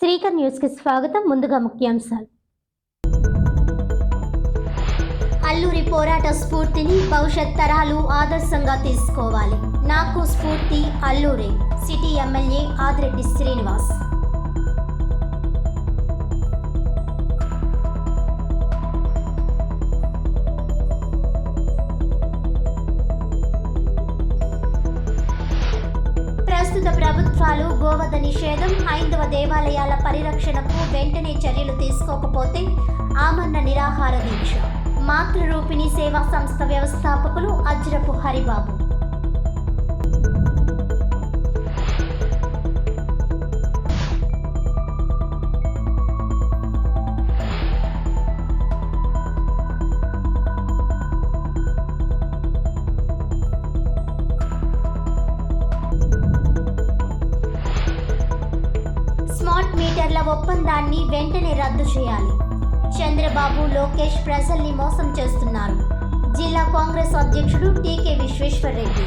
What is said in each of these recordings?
Srikar news కి స్వాగతం. ముందుగా ముఖ్యాంశాలు. అల్లూరి పోరాట స్ఫూర్తిని భవిష్యత్ తరాలు ఆదర్శంగా తీసుకోవాలి. నాకు స్ఫూర్తి అల్లూరి. City MLA Adireddy Srinivas. ప్రస్తుత ప్రభుత్వాలు గోవధ నిషేధం, హైందవ దేవాలయాల పరిరక్షణకు వెంటనే చర్యలు తీసుకోకపోతే ఆమరణ నిరాహార దీక్ష. మాతృరూపిణి సేవా సంస్థ వ్యవస్థాపకులు అజ్రపు హరిబాబు. స్మార్ట్ మీటర్ల ఒప్పందాన్ని వెంటనే రద్దు చేయాలి. చంద్రబాబు, లోకేష్ ప్రజల్ని మోసం చేస్తున్నారు. జిల్లా కాంగ్రెస్ అధ్యక్షుడు టీకే విశ్వేశ్వరరెడ్డి.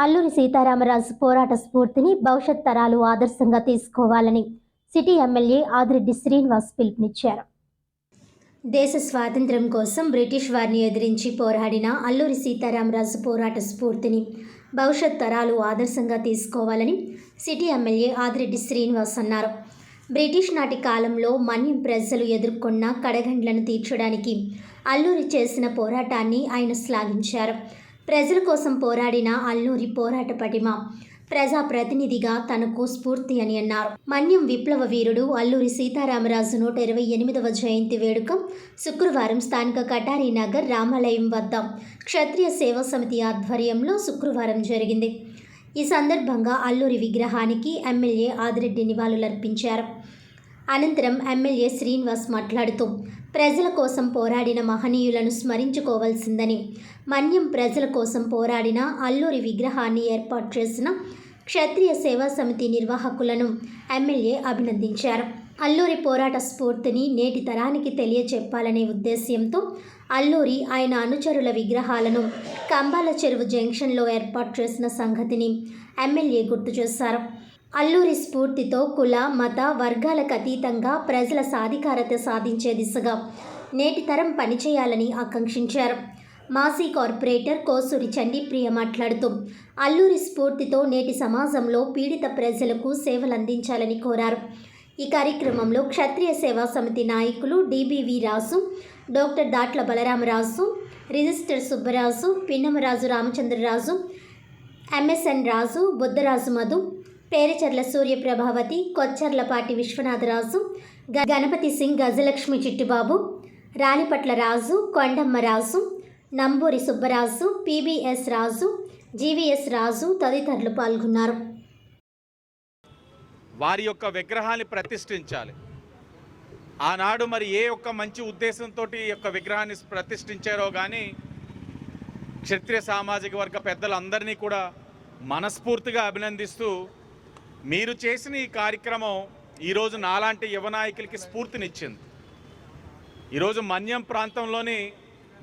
అల్లూరి సీతారామరాజు పోరాట స్ఫూర్తిని భవిష్యత్ తరాలు ఆదర్శంగా తీసుకోవాలని సిటీ ఎమ్మెల్యే ఆదిరెడ్డి శ్రీనివాస్ పిలుపునిచ్చారు. దేశ స్వాతంత్ర్యం కోసం బ్రిటిష్ వారిని ఎదిరించి పోరాడిన అల్లూరి సీతారామరాజు పోరాట స్ఫూర్తిని భవిష్యత్ తరాలు ఆదర్శంగా తీసుకోవాలని సిటీ ఎమ్మెల్యే ఆదిరెడ్డి శ్రీనివాస్ అన్నారు. బ్రిటిష్ నాటి కాలంలో మన్యం ప్రజలు ఎదుర్కొన్న కడగండ్లను తీర్చడానికి అల్లూరి చేసిన పోరాటాన్ని ఆయన శ్లాఘించారు. ప్రజల కోసం పోరాడిన అల్లూరి పోరాట పటిమ ప్రజాప్రతినిధిగా తనకు స్ఫూర్తి అని అన్నారు. మన్యం విప్లవ వీరుడు అల్లూరి సీతారామరాజు 128వ జయంతి వేడుక శుక్రవారం స్థానిక కటారీ నగర్ రామాలయం వద్ద క్షత్రియ సేవా సమితి ఆధ్వర్యంలో శుక్రవారం జరిగింది. ఈ సందర్భంగా అల్లూరి విగ్రహానికి ఎమ్మెల్యే ఆదిరెడ్డి నివాళులర్పించారు. అనంతరం ఎమ్మెల్యే శ్రీనివాస్ మాట్లాడుతూ ప్రజల కోసం పోరాడిన మహనీయులను స్మరించుకోవాల్సిందని, మన్యం ప్రజల కోసం పోరాడిన అల్లూరి విగ్రహాన్ని ఏర్పాటు చేసిన క్షత్రియ సేవా సమితి నిర్వాహకులను ఎమ్మెల్యే అభినందించారు. అల్లూరి పోరాట స్ఫూర్తిని నేటి తరానికి తెలియచెప్పాలనే ఉద్దేశ్యంతో అల్లూరి ఆయన అనుచరుల విగ్రహాలను కంబాల చెరువు జంక్షన్లో ఏర్పాటు చేసిన సంగతిని ఎమ్మెల్యే గుర్తు చేశారు. అల్లూరి స్ఫూర్తితో కుల, మత, వర్గాలకు అతీతంగా ప్రజల సాధికారత సాధించే దిశగా నేటి తరం పనిచేయాలని ఆకాంక్షించారు. మాజీ కార్పొరేటర్ కోసూరి చండీప్రియ మాట్లాడుతూ అల్లూరి స్ఫూర్తితో నేటి సమాజంలో పీడిత ప్రజలకు సేవలు అందించాలని కోరారు. ఈ కార్యక్రమంలో క్షత్రియ సేవా సమితి నాయకులు DBV Raju, doctor Datla Balaramaraju, register Subbaraju, Pinnamaraju Ramachandraraju, MSN Raju, Buddharaju Madhu, Pericharla Suryaprabhavati, Kocharlapati Viswanatharaju, Ganapathi Singh, Gajalakshmi Chittibabu, Ranipatla Raju, Kondamma Raju, Namburi Subbaraju, PBS Raju, GVS Raju తదితరులు పాల్గొన్నారు. వారి యొక్క విగ్రహాన్ని ప్రతిష్ఠించాలి. ఆనాడు మరి ఏ ఒక్క మంచి ఉద్దేశంతో ఈ యొక్క విగ్రహాన్ని ప్రతిష్ఠించారో కానీ క్షత్రియ సామాజిక వర్గ పెద్దలందరినీ కూడా మనస్ఫూర్తిగా అభినందిస్తూ, మీరు చేసిన ఈ కార్యక్రమం ఈరోజు నాలాంటి యువ నాయకులకి స్ఫూర్తినిచ్చింది. ఈరోజు మన్యం ప్రాంతంలోని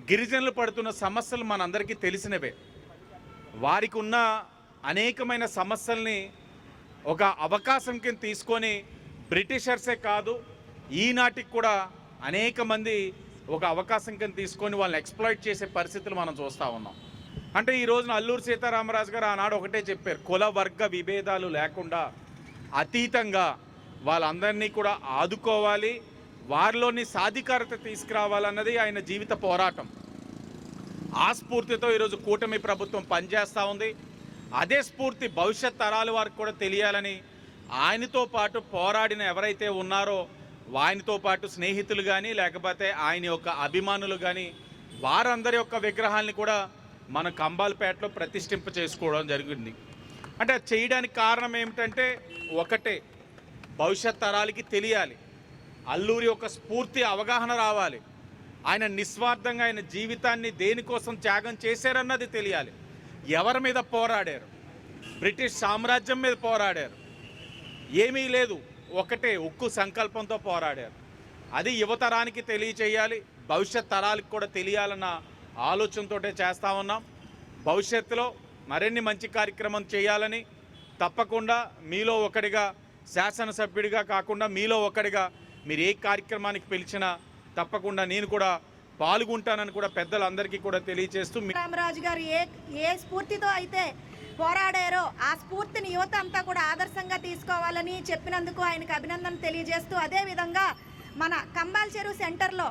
గిరిజనులు పడుతున్న సమస్యలు మనందరికీ తెలిసినవే. వారికి ఉన్న అనేకమైన సమస్యల్ని ఒక అవకాశం కింద తీసుకొని బ్రిటిషర్సే కాదు, ఈనాటికి కూడా అనేక మంది ఒక అవకాశం కింద తీసుకొని వాళ్ళని ఎక్స్ప్లాయిట్ చేసే పరిస్థితులు మనం చూస్తూ ఉన్నాం. అంటే ఈ రోజున అల్లూరి సీతారామరాజు గారు ఆనాడు ఒకటే చెప్పారు, కుల వర్గ విభేదాలు లేకుండా అతీతంగా వాళ్ళందరినీ కూడా ఆదుకోవాలి, వారిలోని సాధికారత తీసుకురావాలన్నది ఆయన జీవిత పోరాటం. ఆ స్ఫూర్తితో ఈరోజు కూటమి ప్రభుత్వం పనిచేస్తూ ఉంది. అదే స్ఫూర్తి భవిష్యత్ తరాల వారికి కూడా తెలియాలని ఆయనతో పాటు పోరాడిన ఎవరైతే ఉన్నారో ఆయనతో పాటు స్నేహితులు కానీ లేకపోతే ఆయన యొక్క అభిమానులు కానీ వారందరి యొక్క విగ్రహాన్ని కూడా మన కంబాలపేటలో ప్రతిష్ఠింప చేసుకోవడం జరిగింది. అంటే చేయడానికి కారణం ఏమిటంటే ఒకటే, భవిష్యత్ తరాలకి తెలియాలి, అల్లూరి యొక్క స్ఫూర్తి అవగాహన రావాలి, ఆయన నిస్వార్థంగా ఆయన జీవితాన్ని దేనికోసం త్యాగం చేశారన్నది తెలియాలి, ఎవరి మీద పోరాడారు, బ్రిటిష్ సామ్రాజ్యం మీద పోరాడారు. ఏమీ లేదు, ఒకటే ఉక్కు సంకల్పంతో పోరాడారు. అది యువతరానికి తెలియచేయాలి, భవిష్యత్ తరాలకు కూడా తెలియాలన్న ఆలోచనతో చేస్తూ ఉన్నాం. భవిష్యత్తులో మరిన్ని మంచి కార్యక్రమం చేయాలని తప్పకుండా మీలో ఒకటిగా, శాసనసభ్యుడిగా కాకుండా మీలో ఒకటిగా మీరు ఏ కార్యక్రమానికి పిలిచినా తప్పకుండా నేను కూడా పాల్గొంటానని కూడా పెద్దలందరికీ కూడా తెలియజేస్తూ, రామరాజు గారు ఏ స్ఫూర్తితో అయితే పోరాడారో ఆ స్ఫూర్తిని యువత అంతా కూడా ఆదర్శంగా తీసుకోవాలని చెప్పినందుకు ఆయనకు అభినందన తెలియజేస్తూ, అదేవిధంగా మన కంబాల్ చెరువు సెంటర్లో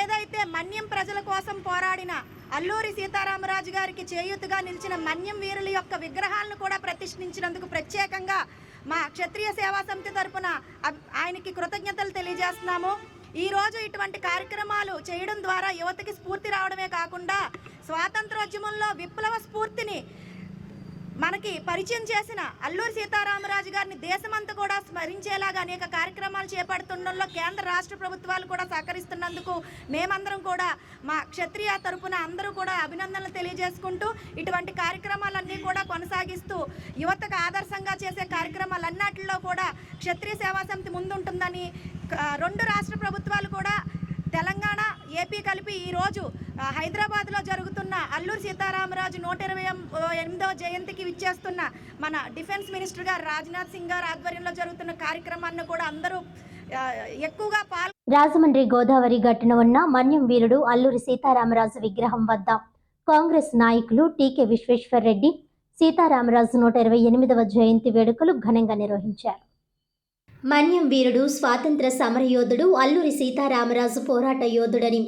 ఏదైతే మన్యం ప్రజల కోసం పోరాడిన అల్లూరి సీతారామరాజు గారికి చేయూతగా నిలిచిన మన్యం వీరుల యొక్క విగ్రహాలను కూడా ప్రతిష్ఠించినందుకు ప్రత్యేకంగా మా క్షత్రియ సేవా సమితి తరపున ఆయనకి కృతజ్ఞతలు తెలియజేస్తున్నాము. ఈరోజు ఇటువంటి కార్యక్రమాలు చేయడం ద్వారా యువతకి స్ఫూర్తి రావడమే కాకుండా స్వాతంత్రోద్యమంలో విప్లవ స్ఫూర్తిని మనకి పరిచయం చేసిన అల్లూరి సీతారామరాజు గారిని దేశమంతా కూడా స్మరించేలాగా అనేక కార్యక్రమాలు చేపడుతుండడంలో కేంద్ర రాష్ట్ర ప్రభుత్వాలు కూడా సహకరిస్తున్నందుకు మేమందరం కూడా మా క్షత్రియ తరపున అందరూ కూడా అభినందనలు తెలియజేసుకుంటూ ఇటువంటి కార్యక్రమాలన్నీ కూడా కొనసాగిస్తూ యువతకు ఆదర్శంగా చేసే కార్యక్రమాలన్నిటిలో కూడా క్షత్రియ సేవా సమితి ముందుంటుందని రెండు రాష్ట్ర ప్రభుత్వాలు కూడా తెలంగాణ, ఏపీ కలిపి ఈరోజు హైదరాబాద్లో జరుగుతున్న అల్లూరి సీతారామరాజు 128వ జయంతికి విచ్చేస్తున్న మన డిఫెన్స్ మినిస్టర్ గారు రాజ్నాథ్ సింగ్ గారు ఆధ్వర్యంలో జరుగుతున్న కార్యక్రమాన్ని కూడా అందరూ ఎక్కువగా రాజమండ్రి గోదావరి గట్టున ఉన్న మన్యం వీరుడు అల్లూరి సీతారామరాజు విగ్రహం వద్ద కాంగ్రెస్ నాయకులు టీకే విశ్వేశ్వర్ రెడ్డి సీతారామరాజు 128వ జయంతి వేడుకలు ఘనంగా నిర్వహించారు. మన్యం వీరుడు, స్వాతంత్ర సమరయోధుడు అల్లూరి సీతారామరాజు పోరాట యోధుడని,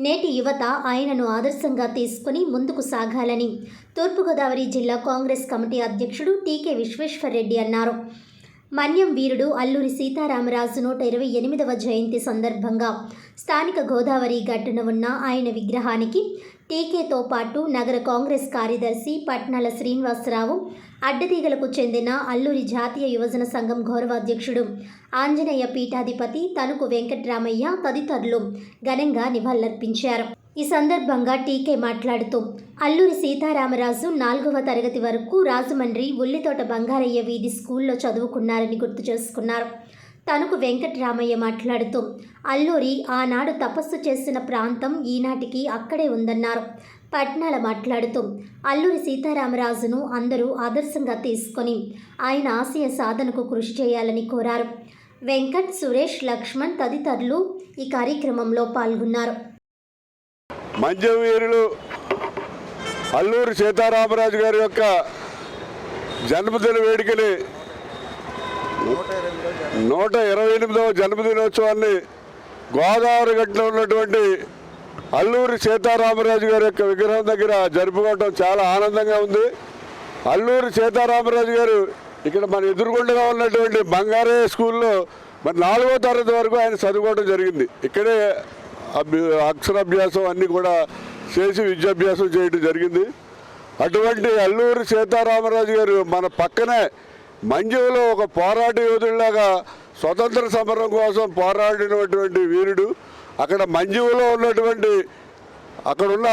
నేటి యువత ఆయనను ఆదర్శంగా తీసుకుని ముందుకు సాగాలని తూర్పుగోదావరి జిల్లా కాంగ్రెస్ కమిటీ అధ్యక్షుడు టీకే విశ్వేశ్వర్ రెడ్డి అన్నారు. మన్యం వీరుడు అల్లూరి సీతారామరాజు 128వ జయంతి సందర్భంగా స్థానిక గోదావరి గట్టున ఉన్న ఆయన విగ్రహానికి టీకేతో పాటు నగర కాంగ్రెస్ కార్యదర్శి పట్నాల శ్రీనివాసరావు, అడ్డతీగలకు చెందిన అల్లూరి జాతీయ యువజన సంఘం గౌరవాధ్యక్షుడు ఆంజనేయ పీఠాధిపతి తణుకు వెంకట్రామయ్య తదితరులు ఘనంగా నివాళులర్పించారు. ఈ సందర్భంగా టీకే మాట్లాడుతూ అల్లూరి సీతారామరాజు 4వ తరగతి వరకు రాజమండ్రి ఉల్లితోట బంగారయ్య వీధి స్కూల్లో చదువుకున్నారని గుర్తు చేసుకున్నారు. తణుకు వెంకట్రామయ్య మాట్లాడుతూ అల్లూరి ఆనాడు తపస్సు చేసిన ప్రాంతం ఈనాటికి అక్కడే ఉందన్నారు. పట్నాల మాట్లాడుతూ అల్లూరి సీతారామరాజును అందరూ ఆదర్శంగా తీసుకొని ఆయన ఆశయ సాధనకు కృషి చేయాలని కోరారు. వెంకట్, సురేష్, లక్ష్మణ్ తదితరులు ఈ కార్యక్రమంలో పాల్గొన్నారు. మంజవీరులు అల్లూరి సీతారామరాజు గారి యొక్క జన్మదిన వేడుకని 128వ జన్మదినోత్సవాన్ని గోదావరి గట్టులో ఉన్నటువంటి అల్లూరి సీతారామరాజు గారి యొక్క విగ్రహం దగ్గర జరుపుకోవడం చాలా ఆనందంగా ఉంది. అల్లూరి సీతారామరాజు గారు ఇక్కడ మన ఎదురుగుండగా ఉన్నటువంటి బంగారయ్య స్కూల్లో మరి 4వ తరగతి వరకు ఆయన చదువుకోవడం జరిగింది. ఇక్కడే అక్షరాభ్యాసం అన్నీ కూడా చేసి విద్యాభ్యాసం చేయడం జరిగింది. అటువంటి అల్లూరి సీతారామరాజు గారు మన పక్కనే మంజులో ఒక పోరాట యోధుడిలాగా స్వతంత్ర సమరం కోసం పోరాడినటువంటి వీరుడు. అక్కడ మంజులో ఉన్నటువంటి అక్కడున్న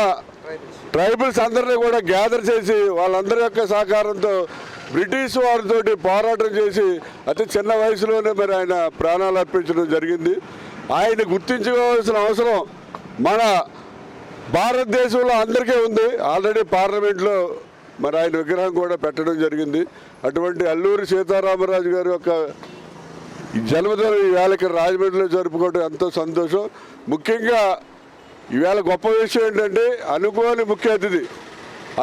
ట్రైబల్స్ అందరినీ కూడా గ్యాదర్ చేసి వాళ్ళందరి యొక్క సహకారంతో బ్రిటిష్ వారితోటి పోరాటం చేసి అతి చిన్న వయసులోనే మరి ఆయన ప్రాణాలు అర్పించడం జరిగింది. ఆయన గుర్తించుకోవాల్సిన అవసరం మన భారతదేశంలో అందరికీ ఉంది. ఆల్రెడీ పార్లమెంట్లో మరి ఆయన విగ్రహం కూడా పెట్టడం జరిగింది. అటువంటి అల్లూరి సీతారామరాజు గారి యొక్క జన్మదినం ఈవేళ ఇక్కడ రాజమండ్రిలో జరుపుకోవడం ఎంతో సంతోషం. ముఖ్యంగా ఈవేళ గొప్ప విషయం ఏంటంటే అనుకోని ముఖ్య అతిథి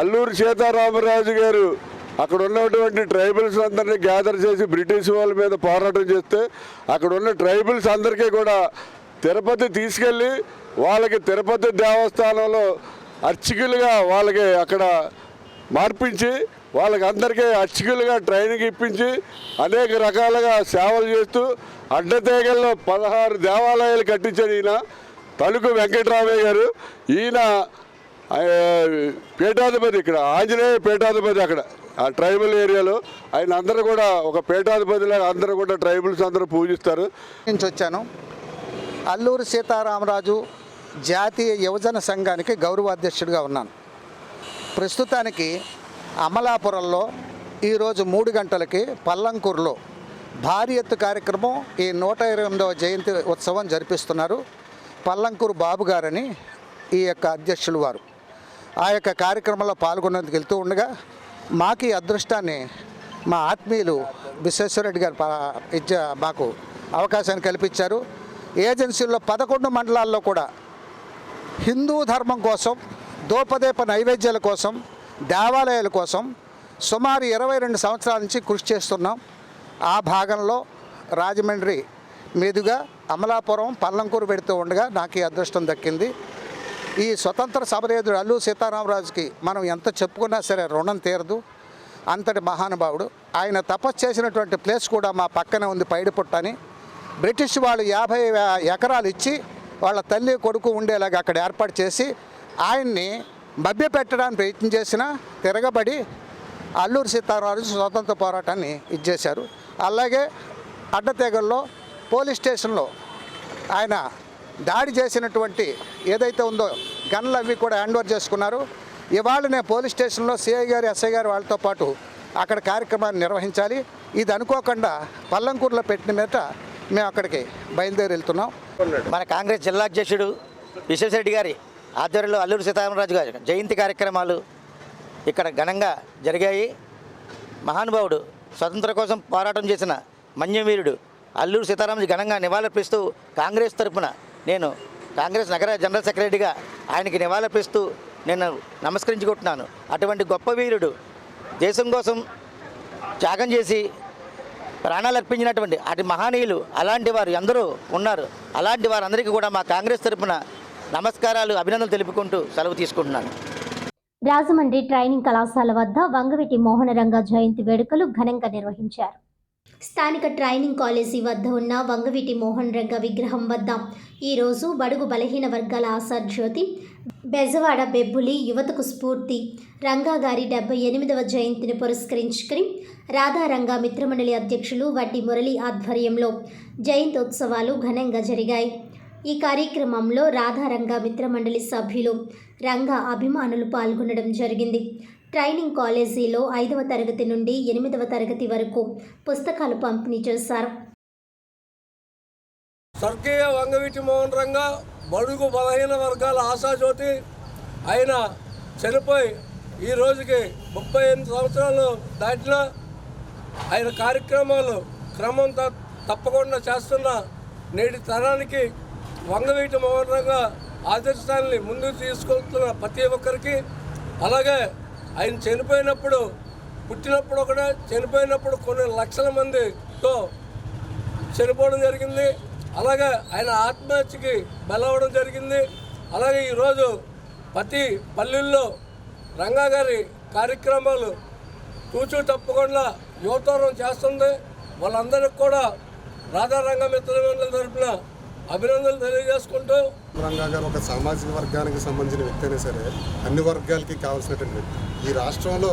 అల్లూరి సీతారామరాజు గారు అక్కడ ఉన్నటువంటి ట్రైబల్స్ అందరినీ గ్యాదర్ చేసి బ్రిటిష్ వాళ్ళ మీద పోరాటం చేస్తే అక్కడ ఉన్న ట్రైబల్స్ అందరికీ కూడా తిరుపతి తీసుకెళ్ళి వాళ్ళకి తిరుపతి దేవస్థానంలో అర్చకులుగా వాళ్ళకి అక్కడ మార్పించి వాళ్ళకి అందరికీ అర్చకులుగా ట్రైనింగ్ ఇప్పించి అనేక రకాలుగా సేవలు చేస్తూ అడ్డతీగల్లో 16 దేవాలయాలు కట్టించాడు ఈయన తణుకు వెంకటరామయ్య గారు. ఈయన పీఠాధిపతి, ఇక్కడ ఆంజనేయ పీఠాధిపతి అక్కడ ఆ ట్రైబల్ ఏరియాలో. ఆయన అందరూ కూడా ఒక పీఠాధిపతిలాగా అందరూ కూడా ట్రైబల్స్ అందరూ పూజిస్తారు. నుంచి వచ్చాను. అల్లూరి సీతారామరాజు జాతీయ యువజన సంఘానికి గౌరవాధ్యక్షుడిగా ఉన్నాను. ప్రస్తుతానికి అమలాపురంలో ఈరోజు 3 గంటలకి పల్లంకూరులో భారీ ఎత్తు కార్యక్రమం ఈ 128వ జయంతి ఉత్సవం జరిపిస్తున్నారు. పల్లంకూరు బాబు గారని ఈ యొక్క అధ్యక్షులు వారు ఆ యొక్క కార్యక్రమంలో పాల్గొనేందుకు వెళ్తూ ఉండగా మాకు ఈ అదృష్టాన్ని మా ఆత్మీయులు విశ్వేశ్వరరెడ్డి గారు మాకు అవకాశాన్ని కల్పించారు. ఏజెన్సీల్లో 11 మండలాల్లో కూడా హిందూ ధర్మం కోసం, దోపదీప నైవేద్యాల కోసం, దేవాలయాల కోసం సుమారు 22 సంవత్సరాల నుంచి కృషి చేస్తున్నాం. ఆ భాగంలో రాజమండ్రి మీదుగా అమలాపురం, పల్లంకూరు పెడుతూ ఉండగా నాకు ఈ అదృష్టం దక్కింది. ఈ స్వతంత్ర సమరయోధుడు అల్లూరి సీతారామరాజుకి మనం ఎంత చెప్పుకున్నా సరే రుణం తీరదు. అంతటి మహానుభావుడు. ఆయన తపస్సు చేసినటువంటి ప్లేస్ కూడా మా పక్కనే ఉంది, పైడిపుట్ట అని. బ్రిటిష్ వాళ్ళు 50 ఎకరాలు ఇచ్చి వాళ్ళ తల్లి కొడుకు ఉండేలాగా అక్కడ ఏర్పాటు చేసి ఆయన్ని మభ్యపెట్టడానికి ప్రయత్నం చేసినా తిరగబడి అల్లూరి సీతారామరాజు స్వాతంత్ర పోరాటాన్ని ఇచ్చేశారు. అలాగే అడ్డతెగల్లో పోలీస్ స్టేషన్లో ఆయన దాడి చేసినటువంటి ఏదైతే ఉందో గన్లు అవి కూడా హ్యాండ్ ఓవర్ చేసుకున్నారు. ఇవాళ నేను పోలీస్ స్టేషన్లో సిఐ గారు, ఎస్ఐ గారు వాళ్ళతో పాటు అక్కడ కార్యక్రమాన్ని నిర్వహించాలి. ఇది అనుకోకుండా పల్లంకూరులో పెట్టిన మీద మేము అక్కడికి బయలుదేరి వెళ్తున్నాం. మన కాంగ్రెస్ జిల్లా అధ్యక్షుడు విశ్వేశ్వరరెడ్డి గారి ఆధ్వర్యంలో అల్లూరి సీతారామరాజు గారి జయంతి కార్యక్రమాలు ఇక్కడ ఘనంగా జరిగాయి. మహానుభావుడు స్వతంత్రం కోసం పోరాటం చేసిన మన్యవీరుడు అల్లూరి సీతారామరాజు ఘనంగా నివాళులర్పిస్తూ కాంగ్రెస్ తరఫున నేను కాంగ్రెస్ నగర జనరల్ సెక్రటరీగా ఆయనకి నివాళులర్పిస్తూ నేను నమస్కరించుకుంటున్నాను. అటువంటి గొప్ప వీరుడు దేశం కోసం త్యాగం చేసి ప్రాణాలు అర్పించినటువంటి అటు మహనీయులు అలాంటి వారు ఎందరో ఉన్నారు. అలాంటి వారందరికీ కూడా మా కాంగ్రెస్ తరఫున నమస్కారాలు, అభినందనలు తెలుపుకుంటూ సెలవు తీసుకుంటున్నాను. రాజమండ్రి ట్రైనింగ్ కళాశాల వద్ద వంగవీటి మోహనరంగ జయంతి వేడుకలు ఘనంగా నిర్వహించారు. స్థానిక ట్రైనింగ్ కాలేజీ వద్ద ఉన్న వంగవీటి మోహన్ రంగ విగ్రహం వద్ద ఈరోజు బడుగు బలహీన వర్గాల ఆశాజ్యోతి, బెజవాడ బెబ్బులి యువతకు స్ఫూర్తి రంగా గారి 78వ జయంతిని పురస్కరించుకుని రాధారంగా మిత్రమండలి అధ్యక్షులు వడ్డి మురళి ఆధ్వర్యంలో జయంతోత్సవాలు ఘనంగా జరిగాయి. ఈ కార్యక్రమంలో రాధారంగా మిత్రమండలి సభ్యులు, రంగా అభిమానులు పాల్గొనడం జరిగింది. ట్రైనింగ్ కాలేజీలో 5వ తరగతి నుండి 8వ తరగతి వరకు పుస్తకాలు పంపిణీ చేశారు. స్వర్గీయ వంగవీటి మోహన్ రంగా బడుగు బలహీన వర్గాల ఆశాజ్యోతి. ఆయన చనిపోయి ఈ రోజుకి 38 సంవత్సరాలు దాటిన ఆయన కార్యక్రమాలు క్రమం తప్పకుండా చేస్తున్న నేటి తరానికి వంగవీటి మోహన్ రంగా ఆదర్శాన్ని ముందుకు తీసుకెళ్తున్న ప్రతి ఒక్కరికి, అలాగే ఆయన చనిపోయినప్పుడు, పుట్టినప్పుడు ఒకటే, చనిపోయినప్పుడు కొన్ని లక్షల మందితో చనిపోవడం జరిగింది. అలాగే ఆయన ఆత్మహత్యకి బలవడం జరిగింది. అలాగే ఈరోజు ప్రతి పల్లెల్లో రంగా గారి కార్యక్రమాలు తూచూ తప్పకుండా యువతరం చేస్తుంది. వాళ్ళందరికీ కూడా రాధారంగ మిత్రమండలి తరఫున అభినందనలు తెలియజేసుకుంటూ, రంగా గారు ఒక సామాజిక వర్గానికి సంబంధించిన వ్యక్తి అయినా సరే అన్ని వర్గాలకి కావాల్సినటువంటి వ్యక్తి. ఈ రాష్ట్రంలో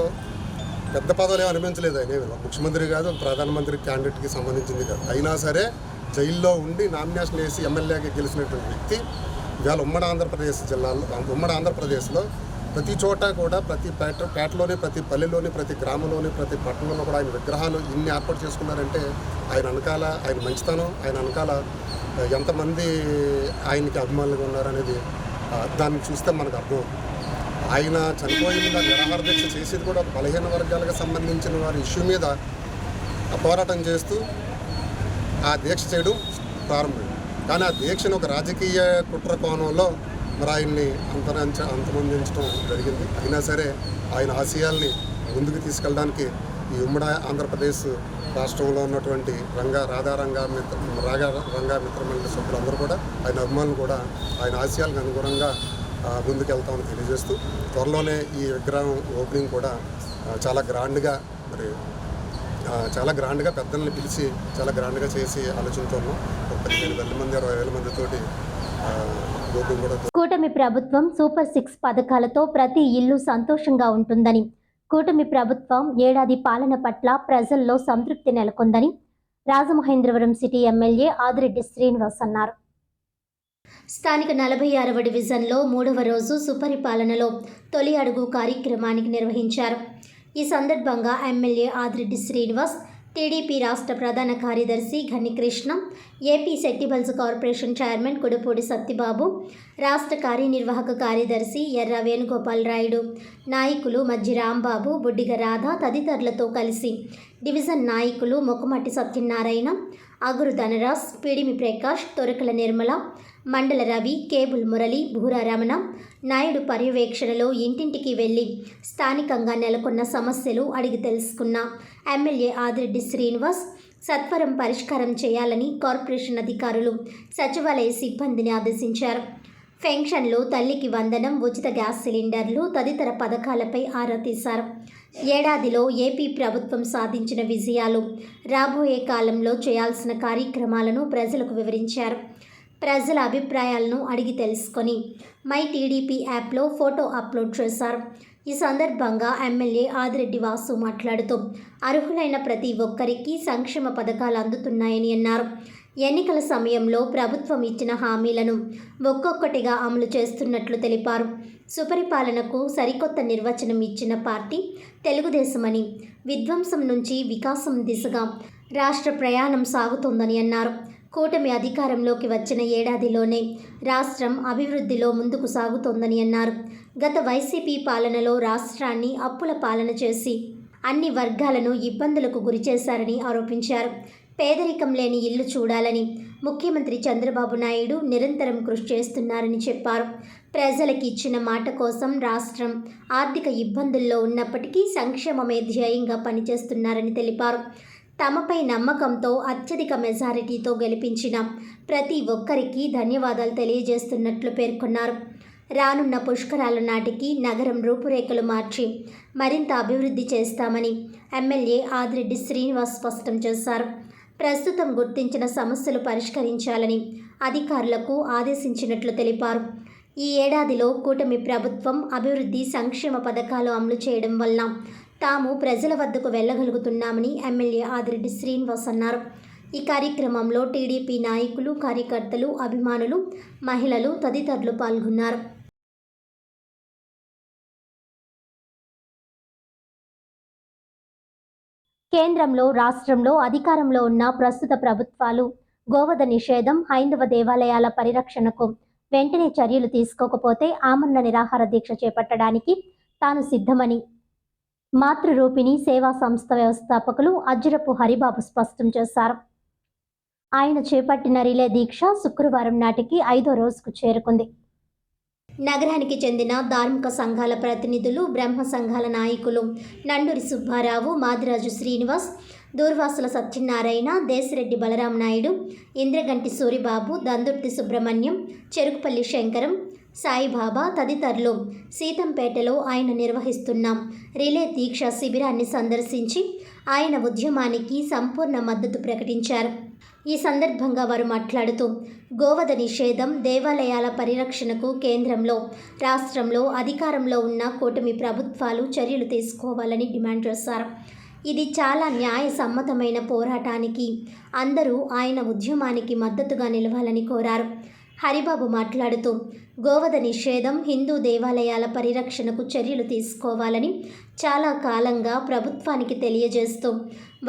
పెద్ద పదవులు ఏమి అనిపించలేదు. ఆయన ముఖ్యమంత్రి కాదు, ప్రధానమంత్రి క్యాండిడేట్కి సంబంధించింది కాదు. అయినా సరే జైల్లో ఉండి నామినేషన్ వేసి ఎమ్మెల్యేగా గెలిచినటువంటి వ్యక్తి ఇవాళ ఉమ్మడి ఆంధ్రప్రదేశ్ జిల్లాలో, ఉమ్మడి ఆంధ్రప్రదేశ్లో ప్రతి చోట కూడా, ప్రతి పేటలోని, ప్రతి పల్లెలోని, ప్రతి గ్రామంలోని, ప్రతి పట్టణంలో కూడా ఆయన విగ్రహాలు ఇన్ని ఏర్పాటు చేసుకున్నారంటే ఆయన వెనకాల ఆయన మంచితనం, ఆయన వెనకాల ఎంతమంది ఆయనకి అభిమానులుగా ఉన్నారనేది దాన్ని చూస్తే మనకు అర్థం. ఆయన చనిపోయిన నిరాహార దీక్ష చేసేది కూడా బలహీన వర్గాలకు సంబంధించిన వారి ఇష్యూ మీద పోరాటం చేస్తూ ఆ దీక్ష చేయడం ప్రారంభమైంది. కానీ ఆ దీక్షను ఒక రాజకీయ కుట్ర కోణంలో మరి ఆయన్ని అంతమొందించడం జరిగింది. అయినా సరే ఆయన ఆశయాల్ని ముందుకు తీసుకెళ్ళడానికి ఈ ఉమ్మడి ఆంధ్రప్రదేశ్ రాష్ట్రంలో ఉన్నటువంటి రాధారంగా మిత్రమండలి సభ్యులందరూ కూడా, ఆయన అభిమానులు కూడా ఆయన ఆశయాలకు అనుగుణంగా ముందుకెళ్తామని తెలియజేస్తూ, త్వరలోనే ఈ విగ్రహం ఓపెనింగ్ కూడా చాలా గ్రాండ్గా పెద్దల్ని పిలిచి చాలా గ్రాండ్గా చేసి ఆలోచనతోనూ 15,000 మంది 20,000 మందితోటి ఓపెనింగ్ కూడా. కూటమి ప్రభుత్వం సూపర్ 6 పథకాలతో ప్రతి ఇల్లు సంతోషంగా ఉంటుందని, కూటమి ప్రభుత్వం ఏడాది పాలన పట్ల ప్రజల్లో సంతృప్తి నెలకొందని రాజమహేంద్రవరం సిటీ ఎమ్మెల్యే ఆదిరెడ్డి శ్రీనివాస్ అన్నారు. స్థానిక 46వ డివిజన్లో 3వ రోజు సుపరిపాలనలో తొలి అడుగు కార్యక్రమానికి నిర్వహించారు. ఈ సందర్భంగా ఎమ్మెల్యే ఆదిరెడ్డి శ్రీనివాస్, టీడీపీ రాష్ట్ర ప్రధాన కార్యదర్శి ఘనికృష్ణ, ఏపీ సెట్టిబల్స్ కార్పొరేషన్ చైర్మన్ కుడపూడి సత్యబాబు, రాష్ట్ర కార్యనిర్వాహక కార్యదర్శి ఎర్ర వేణుగోపాల్ రాయుడు, నాయకులు మజ్జి రాంబాబు, బుడ్డిగ రాధ తదితరులతో కలిసి డివిజన్ నాయకులు మొక్కమట్టి సత్యనారాయణ, అగురు ధనరాజ్, పిడిమి ప్రకాష్, తొరకల నిర్మల, మండల రవి, కేబుల్ మురళి, భూరా రమణ నాయుడు పర్యవేక్షణలో ఇంటింటికి వెళ్లి స్థానికంగా నెలకొన్న సమస్యలు అడిగి తెలుసుకున్న ఎమ్మెల్యే ఆదిరెడ్డి శ్రీనివాస్ సత్వరం పరిష్కారం చేయాలని కార్పొరేషన్ అధికారులు సచివాలయ సిబ్బందిని ఆదేశించారు. పెన్షన్లు, తల్లికి వందనం, ఉచిత గ్యాస్ సిలిండర్లు తదితర పథకాలపై ఆరా తీశారు. ఏడాదిలో ఏపీ ప్రభుత్వం సాధించిన విజయాలు, రాబోయే కాలంలో చేయాల్సిన కార్యక్రమాలను ప్రజలకు వివరించారు. ప్రజల అభిప్రాయాలను అడిగి తెలుసుకొని మై టీడీపీ యాప్లో ఫోటో అప్లోడ్ చేశారు. ఈ సందర్భంగా ఎమ్మెల్యే ఆదిరెడ్డి వాసు మాట్లాడుతూ అర్హులైన ప్రతి ఒక్కరికి సంక్షేమ పథకాలు అందుతున్నాయని అన్నారు. ఎన్నికల సమయంలో ప్రభుత్వం ఇచ్చిన హామీలను ఒక్కొక్కటిగా అమలు చేస్తున్నట్లు తెలిపారు. సుపరిపాలనకు సరికొత్త నిర్వచనం ఇచ్చిన పార్టీ తెలుగుదేశమని, విధ్వంసం నుంచి వికాసం దిశగా రాష్ట్ర ప్రయాణం సాగుతోందని అన్నారు. కూటమి అధికారంలోకి వచ్చిన ఏడాదిలోనే రాష్ట్రం అభివృద్ధిలో ముందుకు సాగుతోందని అన్నారు. గత వైసీపీ పాలనలో రాష్ట్రాన్ని అప్పుల పాలన చేసి అన్ని వర్గాలను ఇబ్బందులకు గురిచేశారని ఆరోపించారు. పేదరికం లేని ఇల్లు చూడాలని ముఖ్యమంత్రి చంద్రబాబు నాయుడు నిరంతరం కృషి చేస్తున్నారని చెప్పారు. ప్రజలకు ఇచ్చిన మాట కోసం రాష్ట్రం ఆర్థిక ఇబ్బందుల్లో ఉన్నప్పటికీ సంక్షేమమే ధ్యేయంగా పనిచేస్తున్నారని తెలిపారు. తమపై నమ్మకంతో అత్యధిక మెజారిటీతో గెలిపించిన ప్రతి ఒక్కరికి ధన్యవాదాలు తెలియజేస్తున్నట్లు పేర్కొన్నారు. రానున్న పుష్కరాల నాటికి నగరం రూపురేఖలు మార్చి మరింత అభివృద్ధి చేస్తామని ఎమ్మెల్యే ఆదిరెడ్డి శ్రీనివాస్ స్పష్టం చేశారు. ప్రస్తుతం గుర్తించిన సమస్యలు పరిష్కరించాలని అధికారులకు ఆదేశించినట్లు తెలిపారు. ఈ ఏడాదిలో కూటమి ప్రభుత్వం అభివృద్ధి సంక్షేమ పథకాలు అమలు చేయడం వలన తాము ప్రజల వద్దకు వెళ్ళగలుగుతున్నామని ఎమ్మెల్యే ఆదిరెడ్డి శ్రీనివాస్ అన్నారు. ఈ కార్యక్రమంలో టీడీపీ నాయకులు, కార్యకర్తలు, అభిమానులు, మహిళలు తదితరులు పాల్గొన్నారు. కేంద్రంలో, రాష్ట్రంలో అధికారంలో ఉన్న ప్రస్తుత ప్రభుత్వాలు గోవధ నిషేధం, హైందవ దేవాలయాల పరిరక్షణకు వెంటనే చర్యలు తీసుకోకపోతే ఆమరణ నిరాహార దీక్ష చేపట్టడానికి తాను సిద్ధమని మాతృరూపిణి సేవా సంస్థ వ్యవస్థాపకులు అజ్జరపు హరిబాబు స్పష్టం చేశారు. ఆయన చేపట్టిన రిలే దీక్ష శుక్రవారం నాటికి 5వ రోజుకు చేరుకుంది. నగరానికి చెందిన ధార్మిక సంఘాల ప్రతినిధులు, బ్రహ్మ సంఘాల నాయకులు నండూరి సుబ్బారావు, మాదిరాజు శ్రీనివాస్, దూర్వాసుల సత్యనారాయణ, దేశిరెడ్డి బలరాం నాయుడు, ఇంద్రగంటి సూరిబాబు, దందుర్తి సుబ్రహ్మణ్యం, చెరుకుపల్లి శంకరం, సాయిబాబా తదితరులు సీతంపేటలో ఆయన నిర్వహిస్తున్న రిలే దీక్ష శిబిరాన్ని సందర్శించి ఆయన ఉద్యమానికి సంపూర్ణ మద్దతు ప్రకటించారు. ఈ సందర్భంగా వారు మాట్లాడుతూ గోవధ నిషేధం, దేవాలయాల పరిరక్షణకు కేంద్రంలో, రాష్ట్రంలో అధికారంలో ఉన్న కూటమి ప్రభుత్వాలు చర్యలు తీసుకోవాలని డిమాండ్ చేశారు. ఇది చాలా న్యాయసమ్మతమైన పోరాటానికి అందరూ ఆయన ఉద్యమానికి మద్దతుగా నిలవాలని కోరారు. హరిబాబు మాట్లాడుతూ గోవధ నిషేధం, హిందూ దేవాలయాల పరిరక్షణకు చర్యలు తీసుకోవాలని చాలా కాలంగా ప్రభుత్వానికి తెలియజేస్తూ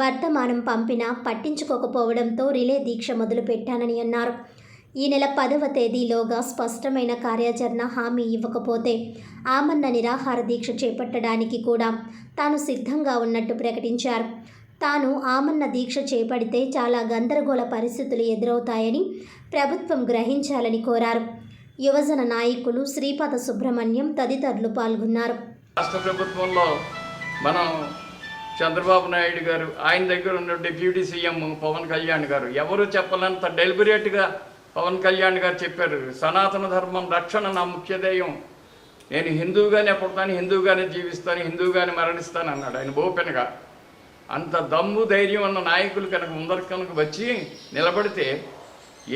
వర్తమానం పంపినా పట్టించుకోకపోవడంతో రిలే దీక్ష మొదలుపెట్టానని అన్నారు. ఈ నెల 10వ తేదీలోగా స్పష్టమైన కార్యాచరణ హామీ ఇవ్వకపోతే ఆమరణ నిరాహార దీక్ష చేపట్టడానికి కూడా తాను సిద్ధంగా ఉన్నట్టు ప్రకటించారు. తాను ఆమరణ దీక్ష చేపడితే చాలా గందరగోళ పరిస్థితులు ఎదురవుతాయని ప్రభుత్వం గ్రహించాలని కోరారు. యువజన నాయకులు శ్రీపాద సుబ్రహ్మణ్యం తదితరులు పాల్గొన్నారు. రాష్ట్ర ప్రభుత్వంలో మనం చంద్రబాబు నాయుడు గారు, ఆయన దగ్గర ఉన్న డిప్యూటీ సీఎం పవన్ కళ్యాణ్ గారు ఎవరు చెప్పలేనంత డెలిబరేట్గా పవన్ కళ్యాణ్ గారు చెప్పారు. సనాతన ధర్మం రక్షణ నా ముఖ్యధేయం, నేను హిందువుగానే పుడతాను, హిందువుగానే జీవిస్తాను, హిందువుగానే మరణిస్తాను అన్నాడు ఆయన ఓపెన్గా. అంత దమ్ము ధైర్యం ఉన్న నాయకులు కనుక ముందర కనుక వచ్చి నిలబడితే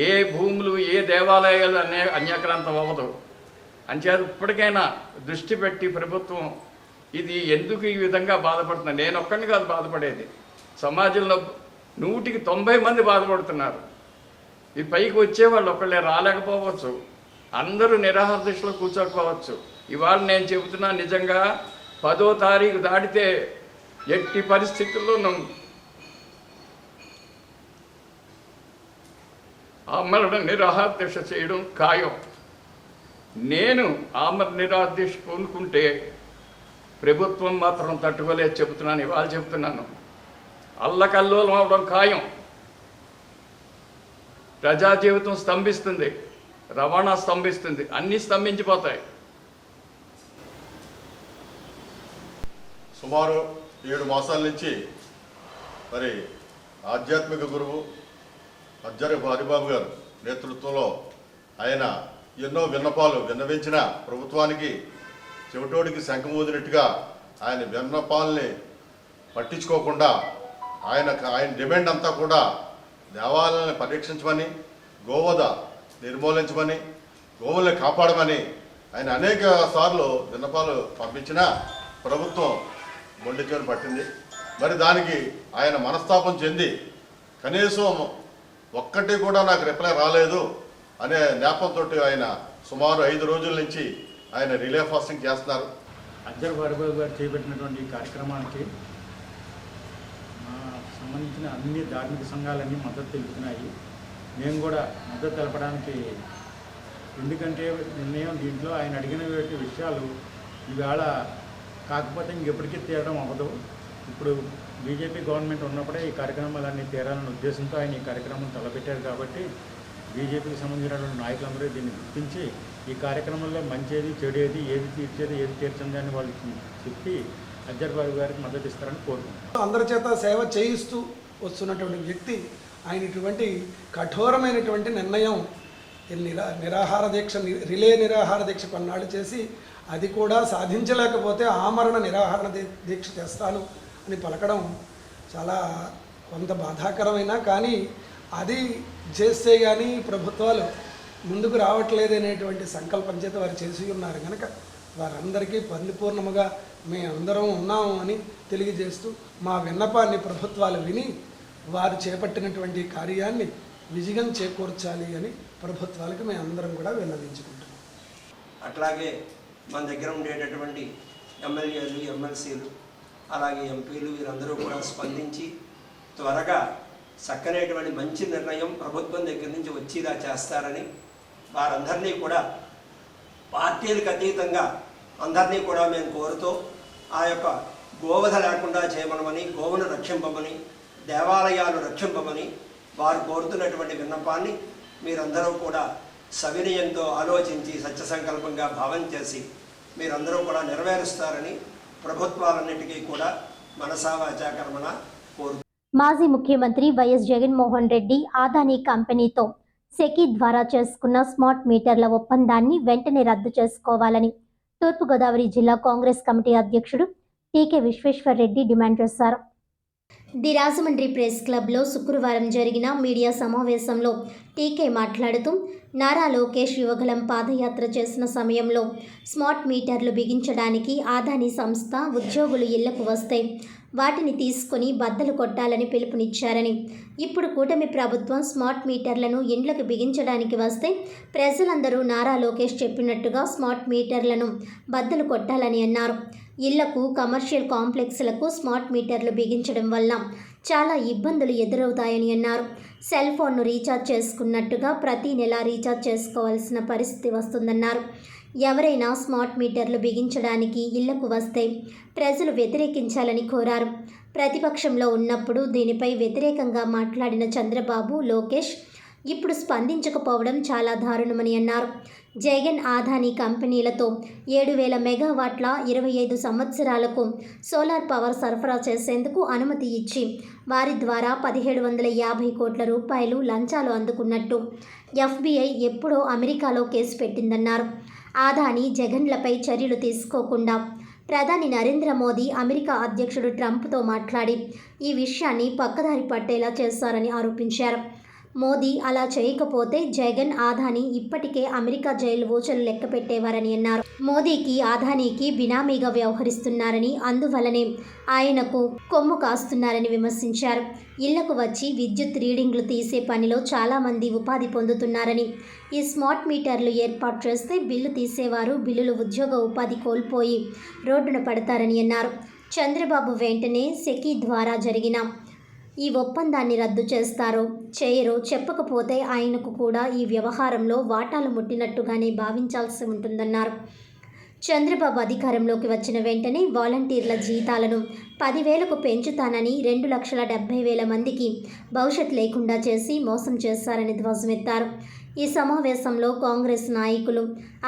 ఏ భూములు, ఏ దేవాలయాలు అన్యాక్రాంతం అవ్వదు. అంచేత ఇప్పటికైనా దృష్టి పెట్టి ప్రభుత్వం ఇది ఎందుకు ఈ విధంగా బాధపడుతుంది. నేను ఒక్కడిని కాదు బాధపడేది, సమాజంలో 100కి 90 మంది బాధపడుతున్నారు. ఈ పైకి వచ్చేవాళ్ళు ఒకళ్ళే రాలేకపోవచ్చు, అందరూ నిరాహార దీక్షలో కూర్చోకపోవచ్చు. ఇవాళ నేను చెబుతున్నా, నిజంగా 10వ తారీఖు దాటితే ఎట్టి పరిస్థితుల్లోనూ ఆమరణ నిరాహార దీక్ష చేయడం ఖాయం. నేను ఆమరణ నిరాహార దీక్ష పూనుకుంటే ప్రభుత్వం మాత్రం తట్టుకోలేదు చెబుతున్నాను, ఇవాళ చెబుతున్నాను. అల్లకల్లోలం అవడం ఖాయం. ప్రజా జీవితం స్తంభిస్తుంది, రవాణా స్తంభిస్తుంది, అన్నీ స్తంభించిపోతాయి. సుమారు 7 మాసాల నుంచి మరి ఆధ్యాత్మిక గురువు అజ్జరపు హరిబాబు గారు నేతృత్వంలో ఆయన ఎన్నో విన్నపాలు విన్నవించిన ప్రభుత్వానికి చెవిటోడికి శంఖం ఊదినట్టుగా ఆయన విన్నపాలని పట్టించుకోకుండా ఆయన డిమాండ్ అంతా కూడా దేవాలయాలను పరీక్షించమని, గోవధ నిర్మూలించమని, గోవుల్ని కాపాడమని ఆయన అనేక సార్లు విన్నపాలు పంపించినా ప్రభుత్వం మొండిచేరు పట్టింది. మరి దానికి ఆయన మనస్తాపం చెంది కనీసం ఒక్కటి కూడా నాకు రిప్లై రాలేదు అనే నేపంతో ఆయన సుమారు 5 రోజుల నుంచి ఆయన రిలే ఫాస్టింగ్ చేస్తున్నారు. అజ్జరపు హరిబాబు గారు చేపట్టినటువంటి ఈ కార్యక్రమానికి సంబంధించిన అన్ని ధార్మిక సంఘాలన్నీ మద్దతు తెలుపుతున్నాయి. మేము కూడా మద్దతు తెలపడానికి, ఎందుకంటే నిర్ణయం దీంట్లో ఆయన అడిగిన విషయాలు ఈవేళ కాకపోతే ఇంకెప్పటికీ తీరడం అవ్వదు. ఇప్పుడు బీజేపీ గవర్నమెంట్ ఉన్నప్పుడే ఈ కార్యక్రమాలన్నీ తీరాలనే ఉద్దేశంతో ఆయన ఈ కార్యక్రమం తలపెట్టారు. కాబట్టి బీజేపీకి సంబంధించినటువంటి నాయకులందరూ దీన్ని గుర్తించి ఈ కార్యక్రమంలో మంచిది చెడేది, ఏది తీర్చేది ఏది తీర్చింది అని వాళ్ళకి చెప్పి అజ్జరపు హరిబాబు గారికి మద్దతు ఇస్తారని కోరుకుంటున్నాం. అందరి చేత సేవ చేయిస్తూ వస్తున్నటువంటి వ్యక్తి ఆయన ఇటువంటి కఠోరమైనటువంటి నిర్ణయం నిరాహార దీక్ష, రిలే నిరాహార దీక్ష కొన్నాళ్ళు చేసి అది కూడా సాధించలేకపోతే ఆమరణ నిరాహార దీక్ష చేస్తాను అని పలకడం చాలా కొంత బాధాకరమైన, కానీ అది చేస్తే కానీ ప్రభుత్వాలు ముందుకు రావట్లేదనేటువంటి సంకల్పం చేత వారు చేసి ఉన్నారు కనుక వారందరికీ పరిపూర్ణముగా మేమందరం ఉన్నాము అని తెలియజేస్తూ మా విన్నపాన్ని ప్రభుత్వాలు విని వారు చేపట్టినటువంటి కార్యాన్ని విజయం చేకూర్చాలి అని ప్రభుత్వాలకు మేమందరం కూడా విన్నవించుకుంటున్నాం. అట్లాగే మన దగ్గర ఉండేటటువంటి ఎమ్మెల్యేలు, ఎమ్మెల్సీలు, అలాగే ఎంపీలు వీరందరూ కూడా స్పందించి త్వరగా చక్కనేటువంటి మంచి నిర్ణయం ప్రభుత్వం దగ్గర నుంచి వచ్చేలా చేస్తారని వారందరినీ కూడా పార్టీలకు అతీతంగా అందరినీ కూడా మేము కోరుతూ ఆ యొక్క గోవధ లేకుండా చేయమనమని, గోవును రక్షింపమని, దేవాలయాలు రక్షింపమని వారు కోరుతున్నటువంటి విన్నపాన్ని మీరందరూ కూడా సవినయంతో ఆలోచించి సత్యసంకల్పంగా భావం చేసి మీరందరూ కూడా నెరవేరుస్తారని ప్రభుత్వాలన్నిటికీ కూడా మనసా వాచా కర్మణ కోరు. మాజీ ముఖ్యమంత్రి వైఎస్ జగన్మోహన్ రెడ్డి అదానీ కంపెనీతో సెకీ ద్వారా చేసుకున్న స్మార్ట్ మీటర్ల ఒప్పందాన్ని వెంటనే రద్దు చేసుకోవాలని తూర్పుగోదావరి జిల్లా కాంగ్రెస్ కమిటీ అధ్యక్షుడు టీకే విశ్వేశ్వర్ రెడ్డి డిమాండ్ చేశారు. ది రాజమండ్రి ప్రెస్ క్లబ్లో శుక్రవారం జరిగిన మీడియా సమావేశంలో టీకే మాట్లాడుతూ నారా లోకేష్ యువగలం పాదయాత్ర చేసిన సమయంలో స్మార్ట్ మీటర్లు బిగించడానికి అదానీ సంస్థ ఉద్యోగులు ఇళ్లకు వస్తే వాటిని తీసుకొని బద్దలు కొట్టాలని పిలుపునిచ్చారని, ఇప్పుడు కూటమి ప్రభుత్వం స్మార్ట్ మీటర్లను ఇండ్లకు బిగించడానికి వస్తే ప్రజలందరూ నారా లోకేష్ చెప్పినట్టుగా స్మార్ట్ మీటర్లను బద్దలు కొట్టాలని అన్నారు. ఇళ్లకు, కమర్షియల్ కాంప్లెక్స్లకు స్మార్ట్ మీటర్లు బిగించడం వల్ల చాలా ఇబ్బందులు ఎదురవుతాయని అన్నారు. సెల్ ఫోన్ను రీఛార్జ్ చేసుకున్నట్టుగా ప్రతి నెల రీఛార్జ్ చేసుకోవాల్సిన పరిస్థితి వస్తుందన్నారు. ఎవరైనా స్మార్ట్ మీటర్లు బిగించడానికి ఇళ్లకు వస్తే ప్రజలు వ్యతిరేకించాలని కోరారు. ప్రతిపక్షంలో ఉన్నప్పుడు దీనిపై వ్యతిరేకంగా మాట్లాడిన చంద్రబాబు, లోకేష్ ఇప్పుడు స్పందించకపోవడం చాలా దారుణమని అన్నారు. జగన్ అదానీ కంపెనీలతో 7,000 మెగావాట్ల 25 సంవత్సరాలకు సోలార్ పవర్ సరఫరా చేసేందుకు అనుమతి ఇచ్చి వారి ద్వారా 1,750 కోట్ల రూపాయలు లంచాలు అందుకున్నట్టు FBI ఎప్పుడో అమెరికాలో కేసు పెట్టిందన్నారు. అదానీ, జగన్లపై చర్యలు తీసుకోకుండా ప్రధాని నరేంద్ర మోదీ అమెరికా అధ్యక్షుడు ట్రంప్తో మాట్లాడి ఈ విషయాన్ని పక్కదారి పట్టేలా చేశారని ఆరోపించారు. మోదీ అలా చేయకపోతే జగన్, అదానీ ఇప్పటికే అమెరికా జైలు ఊచలు లెక్క పెట్టేవారని అన్నారు. మోదీకి, అదానీకి బినామీగా వ్యవహరిస్తున్నారని, అందువలనే ఆయనకు కొమ్ము కాస్తున్నారని విమర్శించారు. ఇళ్లకు వచ్చి విద్యుత్ రీడింగ్లు తీసే పనిలో చాలామంది ఉపాధి పొందుతున్నారని, ఈ స్మార్ట్ మీటర్లు ఏర్పాటు చేస్తే బిల్లు తీసేవారు బిల్లులు ఉద్యోగ ఉపాధి కోల్పోయి రోడ్డున పడతారని అన్నారు. చంద్రబాబు వెంటనే సెకీ ద్వారా జరిగిన ఈ ఒప్పందాన్ని రద్దు చేస్తారో చేయరో చెప్పకపోతే ఆయనకు కూడా ఈ వ్యవహారంలో వాటాలు ముట్టినట్టుగానే భావించాల్సి ఉంటుందన్నారు. చంద్రబాబు అధికారంలోకి వచ్చిన వెంటనే వాలంటీర్ల జీతాలను 10,000కు పెంచుతానని 2,70,000 మందికి భవిష్యత్ లేకుండా చేసి మోసం చేశారని ధ్వజమెత్తారు. ఈ సమావేశంలో కాంగ్రెస్ నాయకులు,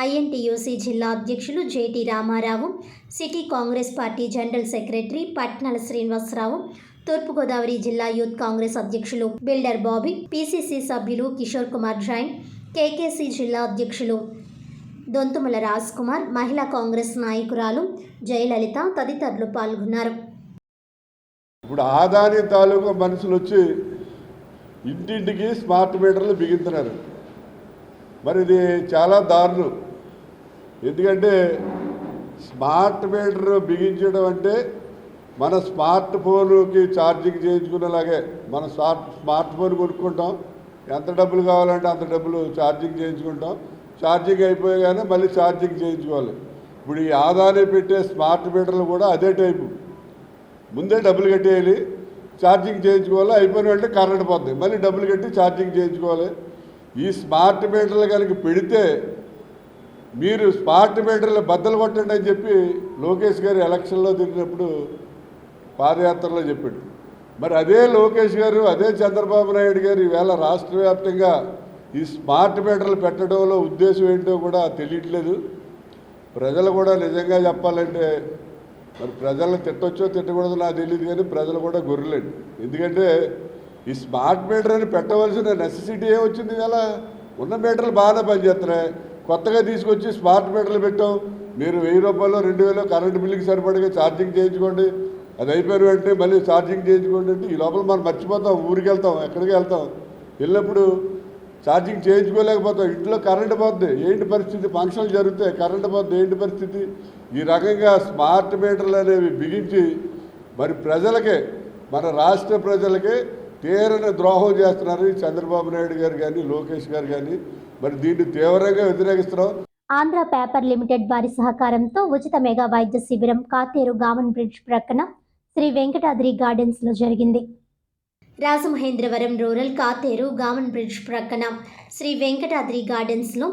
ఐఎన్టీయూసీ జిల్లా అధ్యక్షులు JT Ramarao, city Congress party general secretary Patnala Srinivasarao, Thurpugodavari జిల్లా యూత్ కాంగ్రెస్ అధ్యక్షులు బిల్డర్ బాబీ, పీసీసీ సభ్యులు కిషోర్ కుమార్ జైన్, కేకేసీ జిల్లా అధ్యక్షులు దొంతుమల రాజ్ కుమార్, మహిళా కాంగ్రెస్ నాయకురాలు జయలలిత తదితరులు పాల్గొన్నారు. ఇప్పుడు ఆదాని తాలూకా మనుషులు వచ్చి ఇంటింటికి స్మార్ట్ మీటర్లు బిగించున్నారు. మరి ఇది చాలా దారుణం. ఎందుకంటే స్మార్ట్ మీటర్ బిగించడం అంటే మన స్మార్ట్ ఫోన్కి ఛార్జింగ్ చేయించుకునేలాగే మన స్మార్ట్ ఫోన్ కొనుక్కుంటాం, ఎంత డబ్బులు కావాలంటే అంత డబ్బులు ఛార్జింగ్ చేయించుకుంటాం, ఛార్జింగ్ అయిపోయాగానే మళ్ళీ ఛార్జింగ్ చేయించుకోవాలి. ఇప్పుడు ఈ ఆదాని పెట్టే స్మార్ట్ మీటర్లు కూడా అదే టైపు. ముందే డబ్బులు కట్టేయాలి, ఛార్జింగ్ చేయించుకోవాలి, అయిపోయిన వెంటనే కరెంట్ పోతుంది, మళ్ళీ డబ్బులు కట్టి ఛార్జింగ్ చేయించుకోవాలి. ఈ స్మార్ట్ మీటర్లు కనుక పెడితే మీరు స్మార్ట్ మీటర్లు బద్దలు కొట్టండి అని చెప్పి లోకేష్ గారు ఎలక్షన్లో తిరిగినప్పుడు పాదయాత్రలో చెప్పాడు. మరి అదే లోకేష్ గారు, అదే చంద్రబాబు నాయుడు గారు ఈవేళ రాష్ట్ర వ్యాప్తంగా ఈ స్మార్ట్ మీటర్లు పెట్టడంలో ఉద్దేశం ఏంటో కూడా తెలియట్లేదు. ప్రజలు కూడా నిజంగా చెప్పాలంటే మరి ప్రజలను తిట్టొచ్చో తిట్టకూడదో నాకు తెలియదు, కానీ ప్రజలు కూడా గొర్రెలండి. ఎందుకంటే ఈ స్మార్ట్ మీటర్ అని పెట్టవలసిన నెసెసిటీ ఏమొచ్చింది? ఇలా ఉన్న మీటర్లు బాగానే పనిచేస్తున్నాయి, కొత్తగా తీసుకొచ్చి స్మార్ట్ మీటర్లు పెట్టాం. మీరు 1,000 రూపాయలు 2,000 కరెంటు బిల్లుకి సరిపడగా ఛార్జింగ్ చేయించుకోండి, అది అయిపోయిన వెంటనే మళ్ళీ ఛార్జింగ్ చేయించుకోండి అంటే ఈ లోపల మనం మర్చిపోతాం, ఊరికి వెళ్తాం, ఎక్కడికి వెళ్తాం, వెళ్ళినప్పుడు ఛార్జింగ్ చేయించుకోలేకపోతాం, ఇంట్లో కరెంటు పోద్ది, ఏంటి పరిస్థితి? ఫంక్షన్లు జరుగుతాయి, కరెంటు పోద్ది, ఏంటి పరిస్థితి? ఈ రకంగా స్మార్ట్ మీటర్లు అనేవి బిగించి మరి ప్రజలకే, మన రాష్ట్ర ప్రజలకే తీరని ద్రోహం చేస్తున్నారు ఈ చంద్రబాబు నాయుడు గారు కానీ లోకేష్ గారు కానీ. మరి దీన్ని తీవ్రంగా వ్యతిరేకిస్తున్నాం. ఆంధ్ర పేపర్ లిమిటెడ్ వారి సహకారంతో ఉచిత మెగా వైద్య శిబిరం కాతేరు గామన్ బ్రిడ్జ్ ప్రక్కన శ్రీ వెంకటాద్రి గార్డెన్స్లో జరిగింది. Rajamahendravaram rural Katheru Gammon bridge ప్రక్కన శ్రీ వెంకటాద్రి గార్డెన్స్లో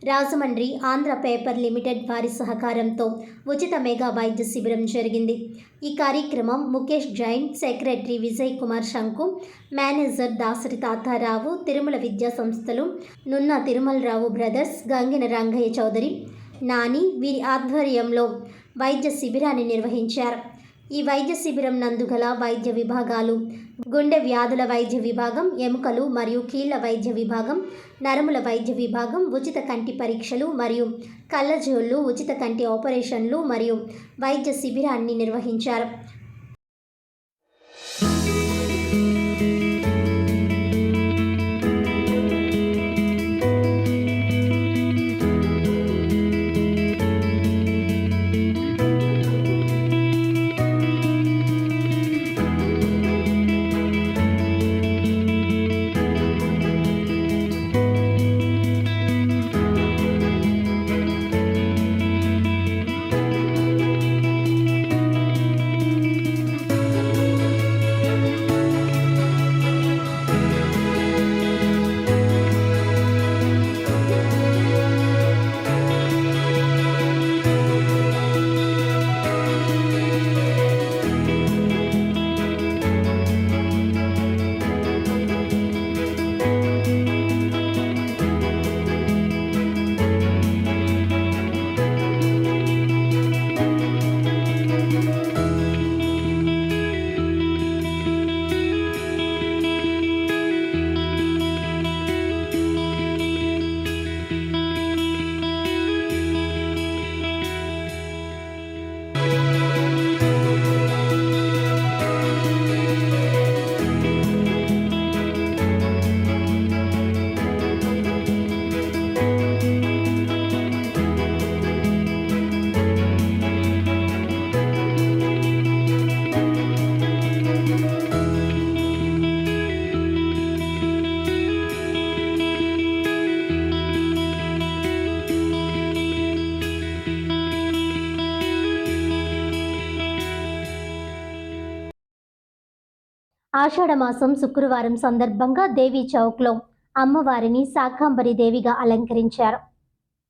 రాజమండ్రి ఆంధ్ర పేపర్ లిమిటెడ్ వారి సహకారంతో ఉచిత మెగా వైద్య శిబిరం జరిగింది. ఈ కార్యక్రమం ముఖేష్ జైన్, సెక్రటరీ విజయ్ కుమార్ శంకు, మేనేజర్ దాసరి తాతారావు, తిరుమల విద్యా సంస్థలు, నున్న తిరుమలరావు బ్రదర్స్, గంగిన రంగయ్య చౌదరి, నాని వీరి ఆధ్వర్యంలో వైద్య శిబిరాన్ని నిర్వహించారు. ఈ వైద్య శిబిరం నందుగల వైద్య విభాగాలు: గుండె వ్యాధుల వైద్య విభాగం, ఎముకలు మరియు కీళ్ల వైద్య విభాగం, నరముల వైద్య విభాగం, ఉచిత కంటి పరీక్షలు మరియు కళ్ళజోళ్ళు, ఉచిత కంటి ఆపరేషన్లు మరియు వైద్య శిబిరాన్ని నిర్వహించారు. ఆషాఢమాసం శుక్రవారం సందర్భంగా దేవీ చౌక్లో అమ్మవారిని శాకాంబరి దేవిగా అలంకరించారు.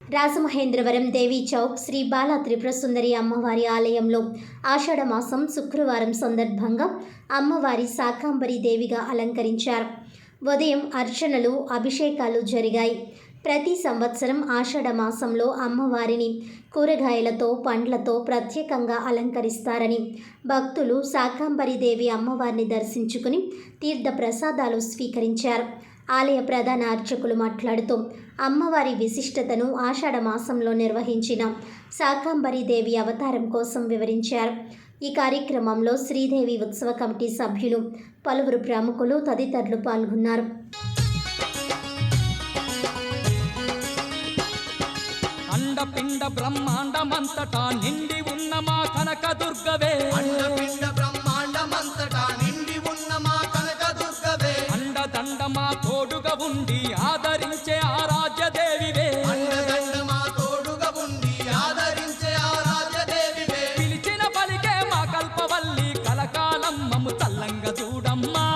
రాజమహేంద్రవరం దేవీ చౌక్ శ్రీ బాల త్రిపుర సుందరి అమ్మవారి ఆలయంలో ఆషాఢమాసం శుక్రవారం సందర్భంగా అమ్మవారి శాకాంబరి దేవిగా అలంకరించారు. ఉదయం అర్చనలు, అభిషేకాలు జరిగాయి. ప్రతి సంవత్సరం ఆషాఢమాసంలో అమ్మవారిని కూరగాయలతో, పండ్లతో ప్రత్యేకంగా అలంకరిస్తారని భక్తులు శాకాంబరి దేవి అమ్మవారిని దర్శించుకుని తీర్థ ప్రసాదాలు స్వీకరించారు. ఆలయ ప్రధాన అర్చకులు మాట్లాడుతూ అమ్మవారి విశిష్టతను ఆషాఢమాసంలో నిర్వహించిన శాకాంబరి దేవి అవతారం కోసం వివరించారు. ఈ కార్యక్రమంలో శ్రీదేవి ఉత్సవ కమిటీ సభ్యులు, పలువురు ప్రముఖులు తదితరులు పాల్గొన్నారు. అండపిండ బ్రహ్మాండమంతటా నిండి ఉన్న మా కనక దుర్గవే, అండపిండ బ్రహ్మాండమంతటా నిండి ఉన్న మా కనక దుర్గవే, అండదండ మా తోడుగా ఉండి ఆదరించే ఆరాధ్య దేవివే, అండదండ మా తోడుగా ఉండి ఆదరించే ఆరాధ్య దేవివే, పిలిచిన పలికే మా కల్పవల్లి కలకాలం మము తల్లంగ చూడమ్మా.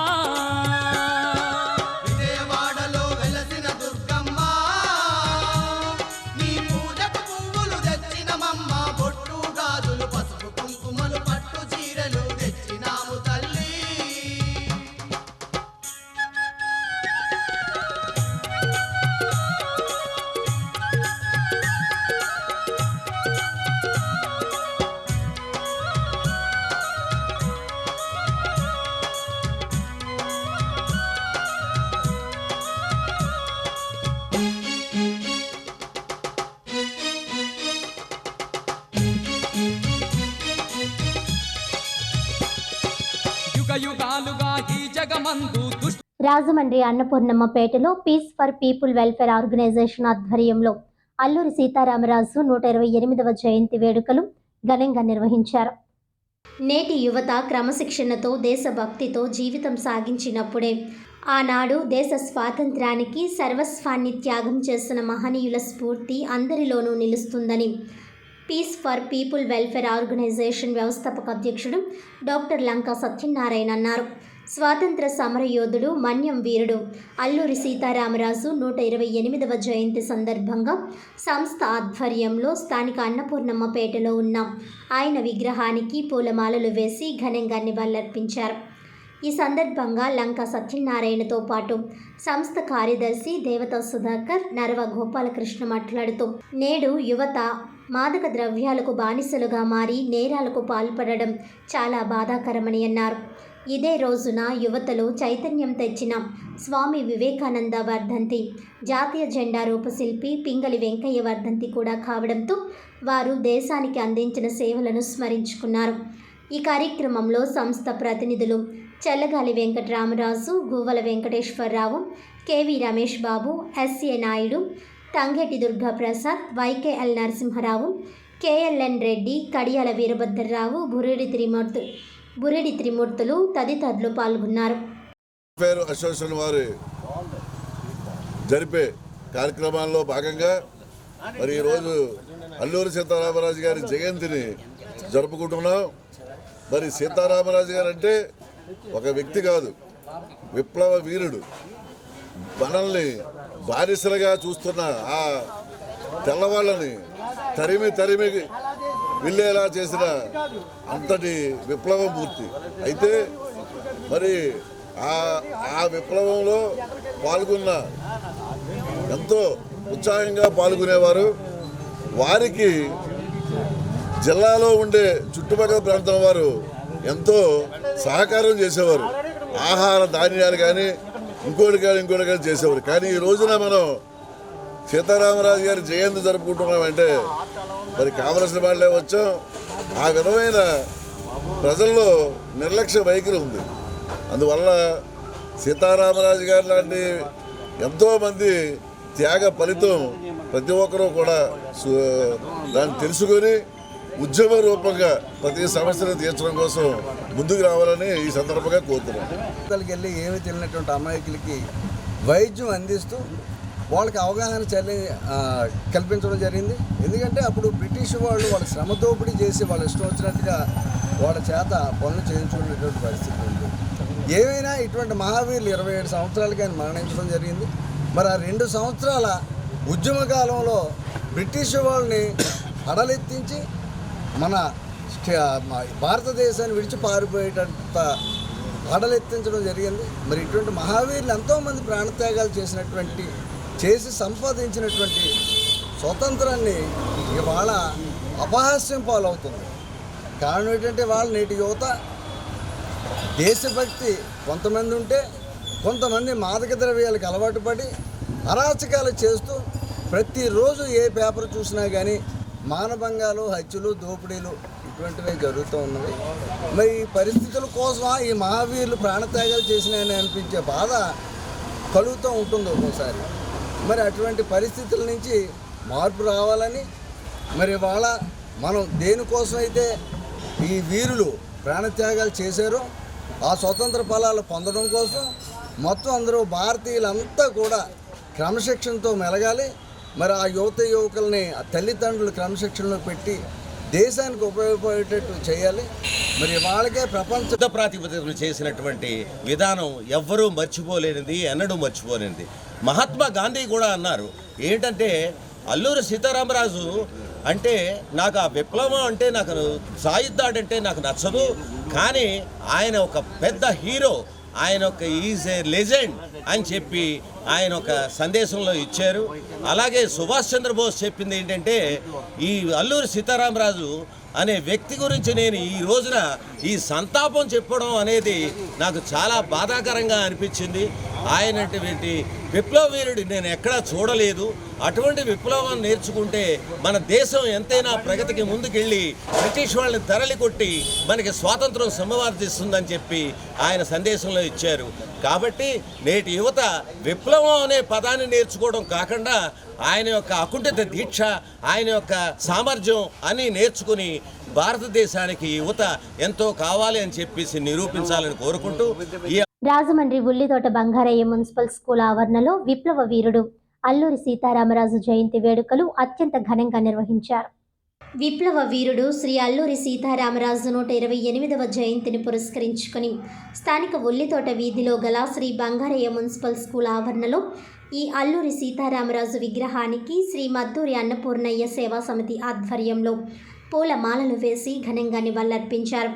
రాజమండ్రి అన్నపూర్ణమ్మపేటలో peace for people welfare organization ఆధ్వర్యంలో అల్లూరి సీతారామరాజు 128వ జయంతి వేడుకలు ఘనంగా నిర్వహించారు. నేటి యువత క్రమశిక్షణతో, దేశభక్తితో జీవితం సాగించినప్పుడే ఆనాడు దేశ స్వాతంత్ర్యానికి సర్వస్వాన్ని త్యాగం చేసిన మహనీయుల స్ఫూర్తి అందరిలోనూ నిలుస్తుందని peace for people welfare organisation వ్యవస్థాపక అధ్యక్షుడు డాక్టర్ లంకా సత్యనారాయణ అన్నారు. స్వాతంత్ర సమరయోధుడు, మన్యం వీరుడు అల్లూరి సీతారామరాజు 128వ జయంతి సందర్భంగా సంస్థ ఆధ్వర్యంలో స్థానిక అన్నపూర్ణమ్మపేటలో ఉన్న ఆయన విగ్రహానికి పూలమాలలు వేసి ఘనంగా నివాళులర్పించారు. ఈ సందర్భంగా లంకా సత్యనారాయణతో పాటు సంస్థ కార్యదర్శి దేవతా సుధాకర్, నరవ గోపాలకృష్ణ మాట్లాడుతూ నేడు యువత మాదక ద్రవ్యాలకు బానిసలుగా మారి నేరాలకు పాల్పడడం చాలా బాధాకరమని అన్నారు. ఇదే రోజున యువతలో చైతన్యం తెచ్చిన స్వామి వివేకానంద వర్ధంతి, జాతీయ జెండా రూపశిల్పి పింగళి వెంకయ్య వర్ధంతి కూడా కావడంతో వారు దేశానికి అందించిన సేవలను స్మరించుకున్నారు. ఈ కార్యక్రమంలో సంస్థ ప్రతినిధులు చల్లగాలి వెంకటరామరాజు, గువ్వల Venkateswararao, KV Ramesh Babu, SA Naidu, Tangeti Durgaprasad, వైకేఎల్ Narasimharao, KLN Reddy, కడియాల వీరభద్రరావు, బురెడి త్రిమూర్తులు తదితరులు పాల్గొన్నారు. అసోసియేషన్ వారు జరిపే కార్యక్రమాల్లో భాగంగా మరి ఈరోజు అల్లూరి సీతారామరాజు గారి జయంతిని జరుపుకుంటున్నాం. మరి సీతారామరాజు గారు అంటే ఒక వ్యక్తి కాదు, విప్లవ వీరుడు. మనల్ని బానిసలుగా చూస్తున్న ఆ తెల్లవాళ్ళని తరిమి వెళ్ళేలా చేసిన అంతటి విప్లవమూర్తి. అయితే మరి ఆ విప్లవంలో పాల్గొన్న ఎంతో ఉత్సాహంగా పాల్గొనేవారు. వారికి జిల్లాలో ఉండే చుట్టుపక్కల ప్రాంతం వారు ఎంతో సహకారం చేసేవారు. ఆహార ధాన్యాలు కానీ ఇంకోటి కానీ చేసేవారు. కానీ ఈ రోజున మనం సీతారామరాజు గారి జయంతి జరుపుకుంటున్నామంటే మరి కావలసిన వాళ్ళే వచ్చాం. ఆ విధమైన ప్రజల్లో నిర్లక్ష్య వైఖరి ఉంది. అందువల్ల సీతారామరాజు గారు లాంటి ఎంతోమంది త్యాగ ఫలితం ప్రతి ఒక్కరూ కూడా దాన్ని తెలుసుకొని ఉద్యమ రూపంగా ప్రతి సమస్యను తీర్చడం కోసం ముందుకు రావాలని ఈ సందర్భంగా కోరుతున్నాం. వెళ్ళి ఏమీ తెలియనటువంటి అమాయకులకి వైద్యం అందిస్తూ వాళ్ళకి అవగాహన కల్పించడం జరిగింది. ఎందుకంటే అప్పుడు బ్రిటిష్ వాళ్ళు వాళ్ళ శ్రమ దోపిడీ చేసి వాళ్ళ ఇష్టం వచ్చినట్టుగా వాళ్ళ చేత పనులు చేయించుకునేటువంటి పరిస్థితి ఉంది. ఏమైనా ఇటువంటి మహావీరులు 27 సంవత్సరాలకి ఆయన మరణించడం జరిగింది. మరి ఆ 2 సంవత్సరాల ఉద్యమ కాలంలో బ్రిటిష్ వాళ్ళని అడలెత్తించి మన భారతదేశాన్ని విడిచి పారిపోయేటంత అడలెత్తించడం జరిగింది. మరి ఇటువంటి మహావీరులు ఎంతోమంది ప్రాణత్యాగాలు చేసి సంపాదించినటువంటి స్వతంత్రాన్ని ఇవాళ అపహాస్యం పాలవుతుంది. కారణం ఏంటంటే వాళ్ళ నేటి యువత దేశభక్తి కొంతమంది ఉంటే, కొంతమంది మాదక ద్రవ్యాలకు అలవాటు పడి అరాచకాలు చేస్తూ ప్రతిరోజు ఏ పేపర్ చూసినా కానీ మానభంగాలు, హత్యలు, దోపిడీలు ఇటువంటివే జరుగుతూ ఉన్నవి. మరి ఈ పరిస్థితుల కోసం ఈ మహావీరులు ప్రాణత్యాగాలు చేసినాయని అనిపించే బాధ కలుగుతూ ఉంటుంది ఒక్కోసారి. మరి అటువంటి పరిస్థితుల నుంచి మార్పు రావాలని మరి వాళ్ళ మనం దేనికోసమైతే ఈ వీరులు ప్రాణత్యాగాలు చేశారో ఆ స్వతంత్ర ఫలాలు పొందడం కోసం మొత్తం అందరూ భారతీయులంతా కూడా క్రమశిక్షణతో మెలగాలి. మరి ఆ యువకుల్ని ఆ తల్లిదండ్రులు క్రమశిక్షణలో పెట్టి దేశానికి ఉపయోగపడేటట్టు చేయాలి. మరి వాళ్ళకే ప్రపంచ ప్రాతిపదికన చేసినటువంటి విధానం ఎవ్వరూ మర్చిపోలేనిది, ఎన్నడూ మర్చిపోలేనిది. మహాత్మా గాంధీ కూడా అన్నారు ఏంటంటే, అల్లూరి సీతారామరాజు అంటే నాకు ఆ విప్లవం అంటే నాకు సాయుద్ధాడంటే నాకు నచ్చదు, కానీ ఆయన ఒక పెద్ద హీరో, ఆయన ఒక ఈజ్ ఏ లెజెండ్ అని చెప్పి ఆయన ఒక సందేశంలో ఇచ్చారు. అలాగే సుభాష్ చంద్రబోస్ చెప్పింది ఏంటంటే, ఈ అల్లూరి సీతారామరాజు అనే వ్యక్తి గురించి నేను ఈ రోజున ఈ సంతాపం చెప్పడం అనేది నాకు చాలా బాధాకరంగా అనిపించింది. ఆయనటువంటి విప్లవ వీరుడు నేను ఎక్కడా చూడలేదు. అటువంటి విప్లవం నేర్చుకుంటే మన దేశం ఎంతైనా ప్రగతికి ముందుకెళ్ళి బ్రిటిష్ వాళ్ళని తరలి కొట్టి మనకి స్వాతంత్రం సంపాదిస్తుందని చెప్పి ఆయన సందేశంలో ఇచ్చారు. కాబట్టి నేటి యువత విప్లవం అనే పదాన్ని నేర్చుకోవడం కాకుండా ఆయన యొక్క అకుంఠిత దీక్ష, ఆయన యొక్క సామర్థ్యం అని నేర్చుకుని భారతదేశానికి యువత ఎంతో కావాలి అని చెప్పేసి నిరూపించాలని కోరుకుంటూ రాజమండ్రి ఉల్లితోట బంగారయ్య మున్సిపల్ స్కూల్ ఆవరణలో విప్లవ వీరుడు అల్లూరి సీతారామరాజు జయంతి వేడుకలు అత్యంత ఘనంగా నిర్వహించారు. విప్లవ వీరుడు శ్రీ అల్లూరి సీతారామరాజు 128వ జయంతిని పురస్కరించుకొని స్థానిక ఉల్లితోట వీధిలో గల శ్రీ బంగారయ్య మున్సిపల్ స్కూల్ ఆవరణలో ఈ అల్లూరి సీతారామరాజు విగ్రహానికి శ్రీ మద్దూరి అన్నపూర్ణయ్య సేవా సమితి ఆధ్వర్యంలో పూలమాలలు వేసి ఘనంగా నివాళులర్పించారు.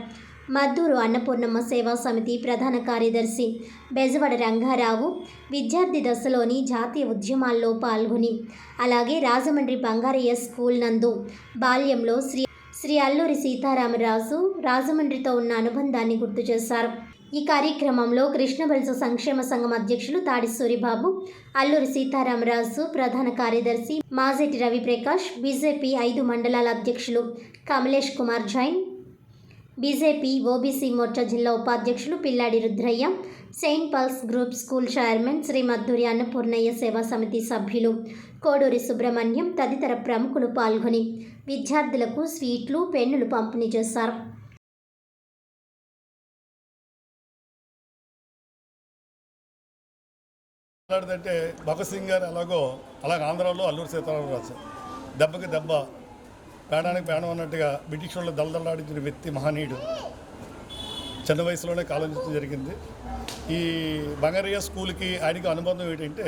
మద్దూరు అన్నపూర్ణమ్మ సేవా సమితి ప్రధాన కార్యదర్శి బెజవడ రంగారావు విద్యార్థి దశలోని జాతీయ ఉద్యమాల్లో పాల్గొని, అలాగే రాజమండ్రి బంగారయ్య స్కూల్ నందు బాల్యంలో శ్రీ అల్లూరి సీతారామరాజు రాజమండ్రితో ఉన్న అనుబంధాన్ని గుర్తు చేశారు. ఈ కార్యక్రమంలో కృష్ణబల్సు సంక్షేమ సంఘం అధ్యక్షులు తాడి సూరిబాబు, అల్లూరి సీతారామరాజు ప్రధాన కార్యదర్శి మాజెటి రవిప్రకాష్, బీజేపీ 5 మండలాల అధ్యక్షులు కమలేష్ కుమార్ జైన్, బీజేపీ ఓబీసీ మోర్చా జిల్లా ఉపాధ్యక్షులు Pilladi Rudrayya, Saint Paul's group school chairman Shri Madduri Annapurnayya Seva Samiti సభ్యులు కోడూరి సుబ్రహ్మణ్యం తదితర ప్రముఖులు పాల్గొని విద్యార్థులకు స్వీట్లు, పెన్నులు పంపిణీ చేశారు. అంటే భగత్ సింగ్ గారు అలాగే ఆంధ్రాలో అల్లూరి సీతారామరాజు దెబ్బకి దెబ్బ, ప్రాణానికి ప్రాణం అన్నట్టుగా బ్రిటిష్ వాళ్ళు దళదళాడించిన వ్యక్తి, మహనీయుడు. చిన్న వయసులోనే కాలం జరిగింది. ఈ బంగారయ్య స్కూల్కి ఆయనకి అనుబంధం ఏంటంటే,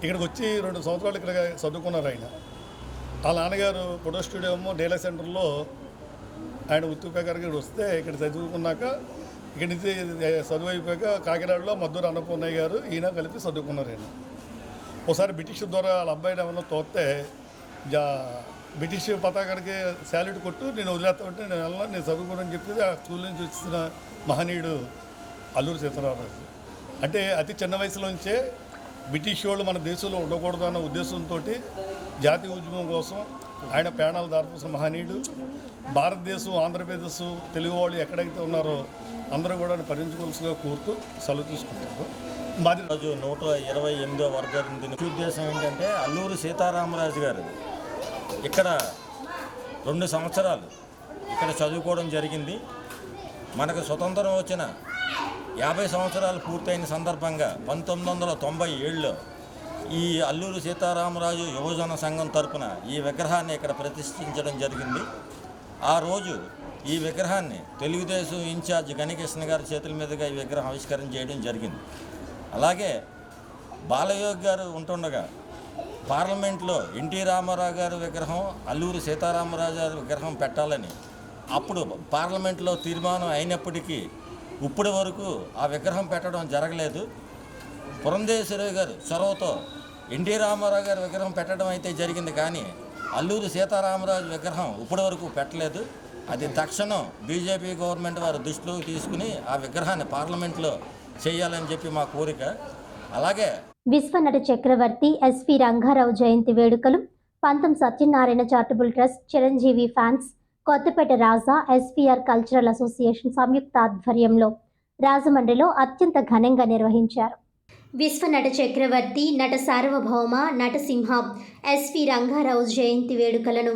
ఇక్కడికి వచ్చి 2 సంవత్సరాలు ఇక్కడ చదువుకున్నారు ఆయన. వాళ్ళ నాన్నగారు ఫోటో స్టూడియో డేలా సెంటర్లో ఆయన వృత్తి ప్రకారంగా వస్తే ఇక్కడ చదువుకున్నాక ఇక్కడి నుంచి చదువు అయిపోయాక కాకినాడలో మద్దూరు అన్నపూర్ణయ్య గారు ఈయన కలిపి చదువుకున్నారు. ఆయన ఒకసారి బ్రిటిష్ ద్వారా వాళ్ళ అబ్బాయిని ఏమన్నా తోస్తే బ్రిటిష్ పతాకానికి శాల్యూట్ కొట్టు, నేను వదిలేస్తామంటే నేను వెళ్ళినా, నేను చదువుకోనని చెప్పి ఆ స్కూల్ నుంచి వచ్చిన మహనీయుడు అల్లూరి సీతారామరాజు. అంటే అతి చిన్న వయసులోంచే బ్రిటిష్ వాళ్ళు మన దేశంలో ఉండకూడదు అన్న ఉద్దేశంతో జాతీయ ఉద్యమం కోసం ఆయన ప్రాణాలు దారిపోసిన మహనీయుడు. భారతదేశం, ఆంధ్రప్రదేశ్, తెలుగు వాళ్ళు ఎక్కడైతే ఉన్నారో అందరూ కూడా పరిగణించుకోవాల్సిగా కోరుతూ సెలవు తీసుకుంటారు. రోజు 128వ వర్ధంతి ఉద్దేశం ఏంటంటే, అల్లూరి సీతారామరాజు గారు ఇక్కడ 2 సంవత్సరాలు ఇక్కడ చదువుకోవడం జరిగింది. మనకు స్వతంత్రం వచ్చిన 50 సంవత్సరాలు పూర్తయిన సందర్భంగా 1997లో ఈ అల్లూరి సీతారామరాజు యువజన సంఘం తరపున ఈ విగ్రహాన్ని ఇక్కడ ప్రతిష్ఠించడం జరిగింది. ఆ రోజు ఈ విగ్రహాన్ని తెలుగుదేశం ఇన్ఛార్జ్ గణకృష్ణ గారి చేతుల మీదుగా ఈ విగ్రహం ఆవిష్కరణ చేయడం జరిగింది. అలాగే బాలయోగి గారు ఉంటుండగా పార్లమెంట్లో ఎన్టీ రామారావు గారి విగ్రహం, అల్లూరి సీతారామరాజు గారి విగ్రహం పెట్టాలని అప్పుడు పార్లమెంట్లో తీర్మానం అయినప్పటికీ ఇప్పటి వరకు ఆ విగ్రహం పెట్టడం జరగలేదు. పురంధేశ్వరి గారు చొరవతో ఎన్టీ రామారావు గారి విగ్రహం పెట్టడం అయితే జరిగింది, కానీ అల్లూరి సీతారామరాజు విగ్రహం ఇప్పటి వరకు పెట్టలేదు. అది తక్షణం బీజేపీ గవర్నమెంట్ వారు దృష్టిలోకి తీసుకుని ఆ విగ్రహాన్ని పార్లమెంట్లో చేయాలని చెప్పి మా కోరిక. అలాగే విశ్వనట చక్రవర్తి ఎస్వి రంగారావు జయంతి వేడుకలు Pantham Satyanarayana charitable trust, Chiranjeevi fans, Kothapeta Raja SVR cultural association సంయుక్త ఆధ్వర్యంలో రాజమండ్రిలో అత్యంత ఘనంగా నిర్వహించారు. విశ్వనట చక్రవర్తి, నట సార్వభౌమ, నటసింహ ఎస్వి రంగారావు జయంతి వేడుకలను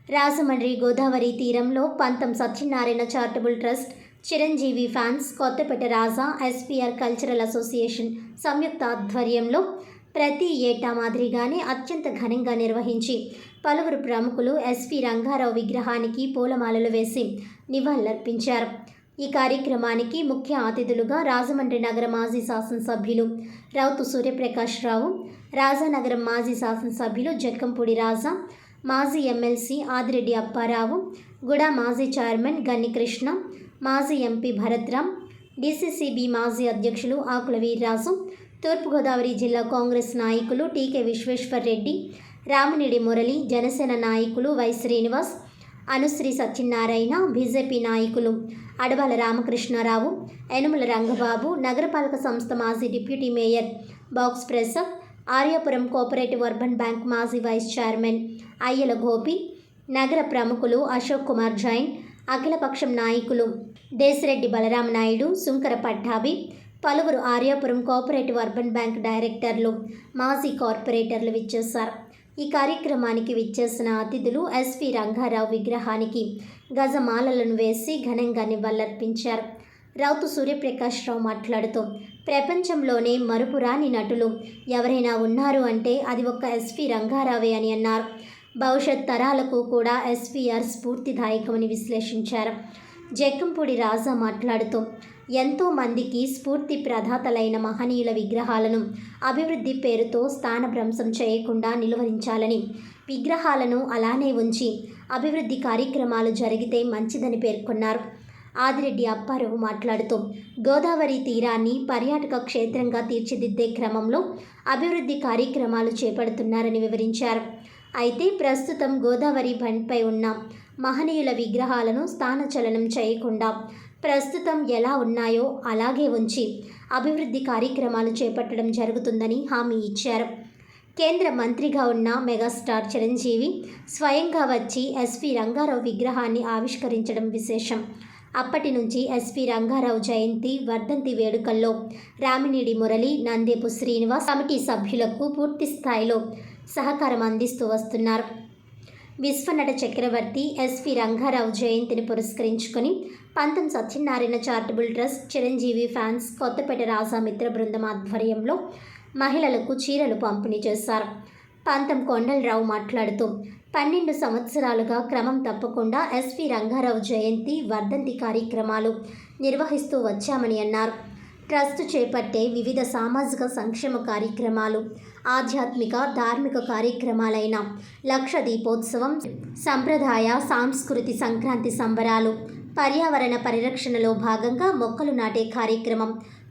రాజమండ్రి గోదావరి తీరంలో Pantham Satyanarayana charitable trust, Chiranjeevi fans, Kothapeta Raja SVR cultural association సంయుక్త ఆధ్వర్యంలో ప్రతి ఏటా మాదిరిగానే అత్యంత ఘనంగా నిర్వహించి పలువురు ప్రముఖులు ఎస్వి రంగారావు విగ్రహానికి పూలమాలలు వేసి నివాళులర్పించారు. ఈ కార్యక్రమానికి ముఖ్య అతిథులుగా రాజమండ్రి నగర మాజీ శాసనసభ్యులు రౌతు సూర్యప్రకాష్ రావు, రాజానగరం మాజీ శాసనసభ్యులు జక్కంపూడి రాజా, మాజీ ఎమ్మెల్సీ ఆదిరెడ్డి అప్పారావు, గుడా మాజీ చైర్మన్ గన్ని కృష్ణ, మాజీ ఎంపీ భరత్రామ్, డీసీసీబీ మాజీ అధ్యక్షులు ఆకుల వీర్రాజు, తూర్పుగోదావరి జిల్లా కాంగ్రెస్ నాయకులు టీకే విశ్వేశ్వర్ రెడ్డి, రామినేడి మురళి, జనసేన నాయకులు వై శ్రీనివాస్, అనుశ్రీ సత్యనారాయణ, బీజేపీ నాయకులు అడబాల రామకృష్ణారావు, యనుమల రంగబాబు, నగరపాలక సంస్థ మాజీ deputy mayor box Prasad, Aryapuram cooperative urban bank మాజీ వైస్ చైర్మన్ అయ్యల గోపి, నగర ప్రముఖులు అశోక్ కుమార్ జైన్, అఖిలపక్షం నాయకులు దేశిరెడ్డి బలరామ నాయుడు, సుంకర పట్టాభి, పలువురు ఆర్యాపురం కోఆపరేటివ్ అర్బన్ బ్యాంక్ డైరెక్టర్లు, మాజీ కార్పొరేటర్లు విచ్చేశారు. ఈ కార్యక్రమానికి విచ్చేసిన అతిథులు ఎస్వి రంగారావు విగ్రహానికి గజమాలలను వేసి ఘనంగా నివాళులర్పించారు. రౌతు సూర్యప్రకాష్ రావు మాట్లాడుతూ, ప్రపంచంలోనే మరుపురాని నటులు ఎవరైనా ఉన్నారు అంటే అది ఒక్క ఎస్వి రంగారావే అని అన్నారు. భవిష్యత్ తరాలకు కూడా ఎస్వీఆర్ స్ఫూర్తిదాయకమని విశ్లేషించారు. జక్కంపూడి రాజా మాట్లాడుతూ, ఎంతో మందికి స్ఫూర్తి ప్రదాతలైన మహనీయుల విగ్రహాలను అభివృద్ధి పేరుతో స్థానభ్రంశం చేయకుండా నిలువరించాలని, విగ్రహాలను అలానే ఉంచి అభివృద్ధి కార్యక్రమాలు జరిగితే మంచిదని పేర్కొన్నారు. ఆదిరెడ్డి అప్పారావు మాట్లాడుతూ, గోదావరి తీరాన్ని పర్యాటక క్షేత్రంగా తీర్చిదిద్దే క్రమంలో అభివృద్ధి కార్యక్రమాలు చేపడుతున్నారని వివరించారు. అయితే ప్రస్తుతం గోదావరి బండ్పై ఉన్న మహనీయుల విగ్రహాలను స్థానచలనం చేయకుండా ప్రస్తుతం ఎలా ఉన్నాయో అలాగే ఉంచి అభివృద్ధి కార్యక్రమాలు చేపట్టడం జరుగుతుందని హామీ ఇచ్చారు. కేంద్ర మంత్రిగా ఉన్న మెగాస్టార్ చిరంజీవి స్వయంగా వచ్చి ఎస్వి రంగారావు విగ్రహాన్ని ఆవిష్కరించడం విశేషం. అప్పటి నుంచి ఎస్వి రంగారావు జయంతి, వర్ధంతి వేడుకల్లో రామినేడి మురళి, నందేపు శ్రీనివాస్ కమిటీ సభ్యులకు పూర్తి స్థాయిలో సహకారం అందిస్తూ వస్తున్నారు. విశ్వనట చక్రవర్తి ఎస్వి రంగారావు జయంతిని పురస్కరించుకొని Pantham Satyanarayana charitable trust, Chiranjeevi fans, Kothapeta Raja మిత్ర బృందం ఆధ్వర్యంలో మహిళలకు చీరలు పంపిణీ చేశారు. పంతం కొండలరావు మాట్లాడుతూ, 12 సంవత్సరాలుగా క్రమం తప్పకుండా ఎస్వి రంగారావు జయంతి, వర్ధంతి కార్యక్రమాలు నిర్వహిస్తూ వచ్చామని అన్నారు. ట్రస్ట్ చేపట్టే వివిధ సామాజిక సంక్షేమ కార్యక్రమాలు, ఆధ్యాత్మిక, ధార్మిక కార్యక్రమాలైన లక్ష దీపోత్సవం, సంప్రదాయ సాంస్కృతి సంక్రాంతి సంబరాలు, పర్యావరణ పరిరక్షణలో భాగంగా మొక్కలు నాటే కార్యక్రమం,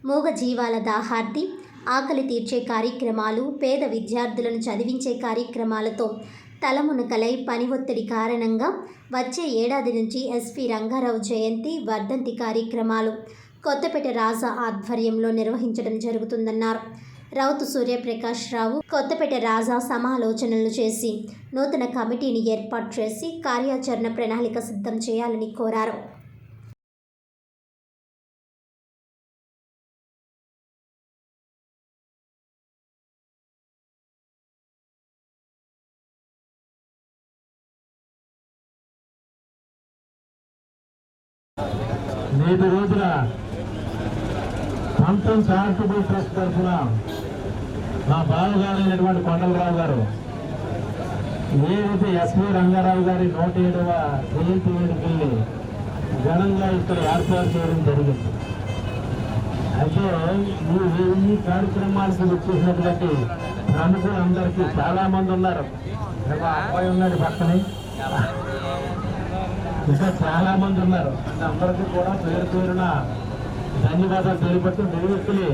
మూగ జీవాల దాహార్తి, ఆకలి తీర్చే కార్యక్రమాలు, పేద విద్యార్థులను చదివించే కార్యక్రమాలతో తలమునకలై పని ఒత్తిడి కారణంగా వచ్చే ఏడాది నుంచి ఎస్వి రంగారావు జయంతి, వర్ధంతి కార్యక్రమాలు కొత్తపేట రాజా ఆధ్వర్యంలో నిర్వహించడం జరుగుతుందన్నారు. రౌతు సూర్యప్రకాష్ రావు కొత్తపేట రాజా సమాలోచనలు చేసి నూతన కమిటీని ఏర్పాటు చేసి కార్యాచరణ ప్రణాళిక సిద్ధం చేయాలని కోరారు. నేటి రోజున పంతం చారిటబుల్ ట్రస్ట్ తరఫున మా బావగారైనటువంటి కొండలరావు గారు ఏదైతే ఎస్వి రంగారావు గారి 107వ జయంతి వేడుకల్ని ఘనంగా ఇక్కడ ఏర్పాటు చేయడం జరిగింది. అయితే ఈ కార్యక్రమాలకు వచ్చేసినటువంటి ప్రముఖులందరికీ చాలామంది ఉన్నారు. అబ్బాయి ఉన్నాడు పక్కనే, ఇంకా చాలామంది ఉన్నారు. అందరికీ కూడా పేరు పేరున ధన్యవాదాలు తెలియపడుతూ నిరుక్తులు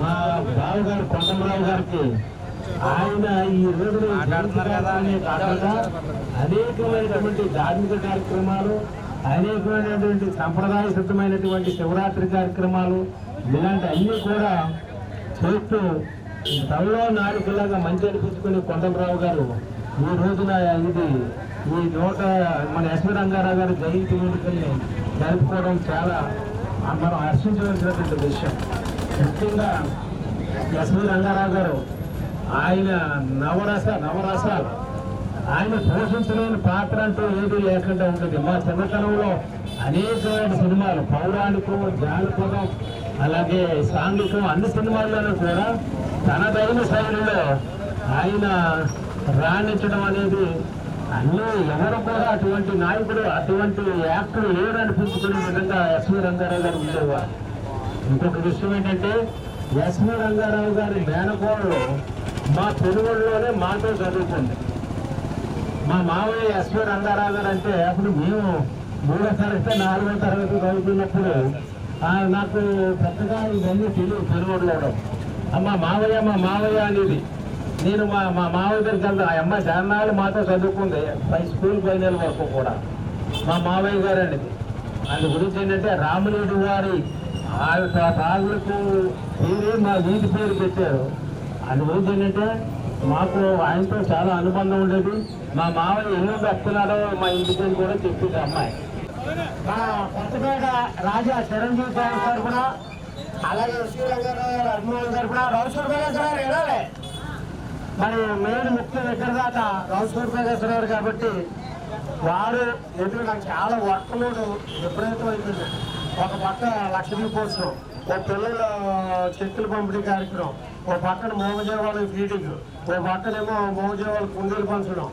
మా బావగారు కొండమరావు గారికి ఆయన ఈ రోజు కాకుండా అనేకమైనటువంటి ధార్మిక కార్యక్రమాలు, అనేకమైనటువంటి సంప్రదాయ సిద్ధమైనటువంటి శివరాత్రి కార్యక్రమాలు ఇలాంటి అన్నీ కూడా చేస్తూ తమలో నాలుగులాగా మంచి అనిపించుకుని కొండమరావు గారు ఈ రోజున మన ఎస్వి రంగారావు గారి జయంతి వేడుకల్ని జరుపుకోవడం చాలా మనం హర్షించవలసినటువంటి విషయం. ముఖ్యంగా ఎస్వి రంగారావు గారు ఆయన నవరసాలు ఆయన పోషించలేని పాత్ర అంటూ ఏది లేకుండా ఉంటుంది. మా చిన్నతనంలో అనేకమైన సినిమాలు, పౌరాణికం, జానపదం, అలాగే సాంఘికం, అన్ని సినిమాల్లోనూ కూడా తనదైన శైలిలో ఆయన రాణించడం అనేది అన్నీ ఎవరు కూడా అటువంటి నాయకుడు, అటువంటి యాక్టర్ లేరు అనిపించుకునే విధంగా ఎస్వి రంగారావు గారు ఉండేవారు. ఇంకొక విషయం ఏంటంటే ఎస్వి రంగారావు గారి మేనకోడలు మా తెలుగులోనే మాతో చదువుతుంది. మా మావయ్య ఎస్వి రంగారావు గారు అంటే అప్పుడు మేము 3వ తరగతి 4వ తరగతి చదువుతున్నప్పుడు నాకు పెద్దగా ఇవన్నీ తెలియదు. తెలుగులో మా మావయ్య అనేది నేను మా మావయ్య దగ్గరికి వెళ్తాను. ఆ అమ్మాయి చాన్నాళ్ళు మాతో చదువుకుంది, స్కూల్ ఫైనల్ వరకు కూడా. మా మావయ్య గారు అనేది అందు గురించి ఏంటంటే రామలీడు వారి తాగులకు పేరే మా వీధి పేరు పెట్టారు. అందు గురించి ఏంటంటే మాకు ఆయనతో చాలా అనుబంధం ఉండేది. మా మావయ్య ఎన్నో వస్తున్నాడో మా ఇంటికి కూడా చెప్పింది అమ్మాయి. మా కొత్తపేట రాజా చిరంజీవి గారి తరఫున, అలాగే శ్రీరంగారావు గారు అభిమానుల తరఫున రౌసూర్పేశ్వరరావు వెళ్ళాలి. మరి మెయిన్ ముఖ్య దగ్గర దాకా రౌసూర్పేశ్వరరావు కాబట్టి వారు ఎదురు నాకు చాలా వర్క్లోడు విపరీతం అయిపోయింది. ఒక పక్క లక్ష్మీ పోస్ట్, ఒక పిల్లల చెక్కుల పంపిణీ కార్యక్రమం, ఒక పక్కన మోగజేవాళ్ళ ఫీడింగ్, ఒక పక్కనేమో మోగజేవాళ్ళ కుండీలు పంచడం,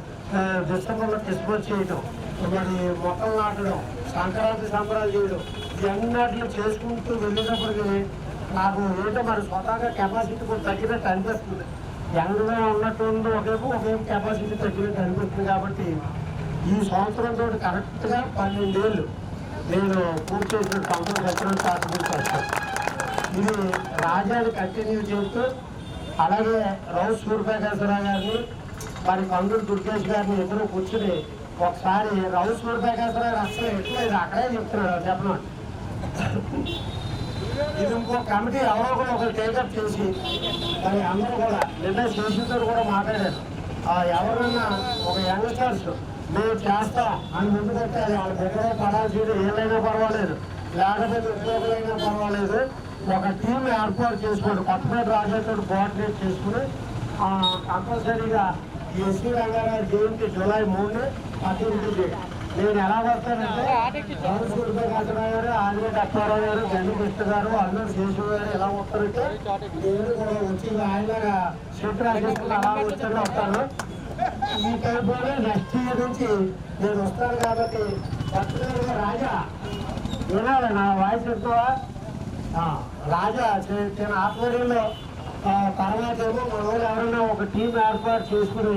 డిసెంబర్లో క్రిస్మస్ చేయడం, మరి మొక్కలు నాటడం, సంక్రాంతి సంబరాలు చేయడం, ఇవన్నిటిని చేసుకుంటూ వెళ్ళేటప్పటికి నాకు ఏంటో మరి స్వతహాగా కెపాసిటీ కూడా తగ్గినట్టు అనిపిస్తుంది. యంగ్గా ఉన్నట్టు ఒకేపు కెపాసిటీ తగ్గినట్టు అనిపిస్తుంది. కాబట్టి ఈ సంవత్సరంతో కరెక్ట్గా 12 ఏళ్ళు నేను పూర్తి చేసిన కంపెనీ రెఫరెన్స్ సర్టిఫికేట్ చేస్తాను. ఇది రాజ్యాన్ని కంటిన్యూ చేస్తూ, అలాగే రౌస్ సూర్యప్రకాశరావు గారిని మరి కందూరు దుర్గేష్ గారిని ఇద్దరు కూర్చుని ఒకసారి రౌస్ సూర్యప్రకాశరావు అసలు ఎట్లేదు అక్కడే చెప్తున్నాడు చెప్పను. ఇది ఇంకో కమిటీ ఎవరో కూడా ఒకరు టేకప్ చేసి మరి అందరూ కూడా నిన్న శేషుతో కూడా మాట్లాడారు. ఎవరైనా ఒక యంగ్స్టర్స్ మేము చేస్తాం అని ముందు పెట్టాలి. వాళ్ళ దగ్గర పడాల్సింది ఏదైనా పర్వాలేదు, లేకపోతే ఉద్యోగులైనా పర్వాలేదు, ఒక టీం ఏర్పాటు చేసుకోండి. కొత్తపేట రాజాతో కోఆర్డినేట్ చేసుకుని కంపల్సరీగా ఈ ఎస్వి రంగారావు జయంతి జూలై 3 18 నేను ఎలా వస్తానంటే గౌరవ సూర్యప్రకాశరావు గారు, ఆదిరెడ్డి అప్పారావు గారు, గండికృష్ణ గారు, అల్లూరు శేషు గారు ఎలా వస్తారంటే నేను కూడా వచ్చి ఆయనగా షెట్ రాజేసుకుని అలా వచ్చి వస్తాను. ఈ టైంలోనే నెక్స్ట్ ఇయర్ నుంచి నేను వస్తాను. కాబట్టి పర్టికులర్గా రాజా వినాలి, నా వాయిస్ ఎక్కువ. రాజా నేను ఆధ్వర్యంలో తర్వాత ఏమో మన వాళ్ళు ఎవరైనా ఒక టీం ఏర్పాటు చేసుకుని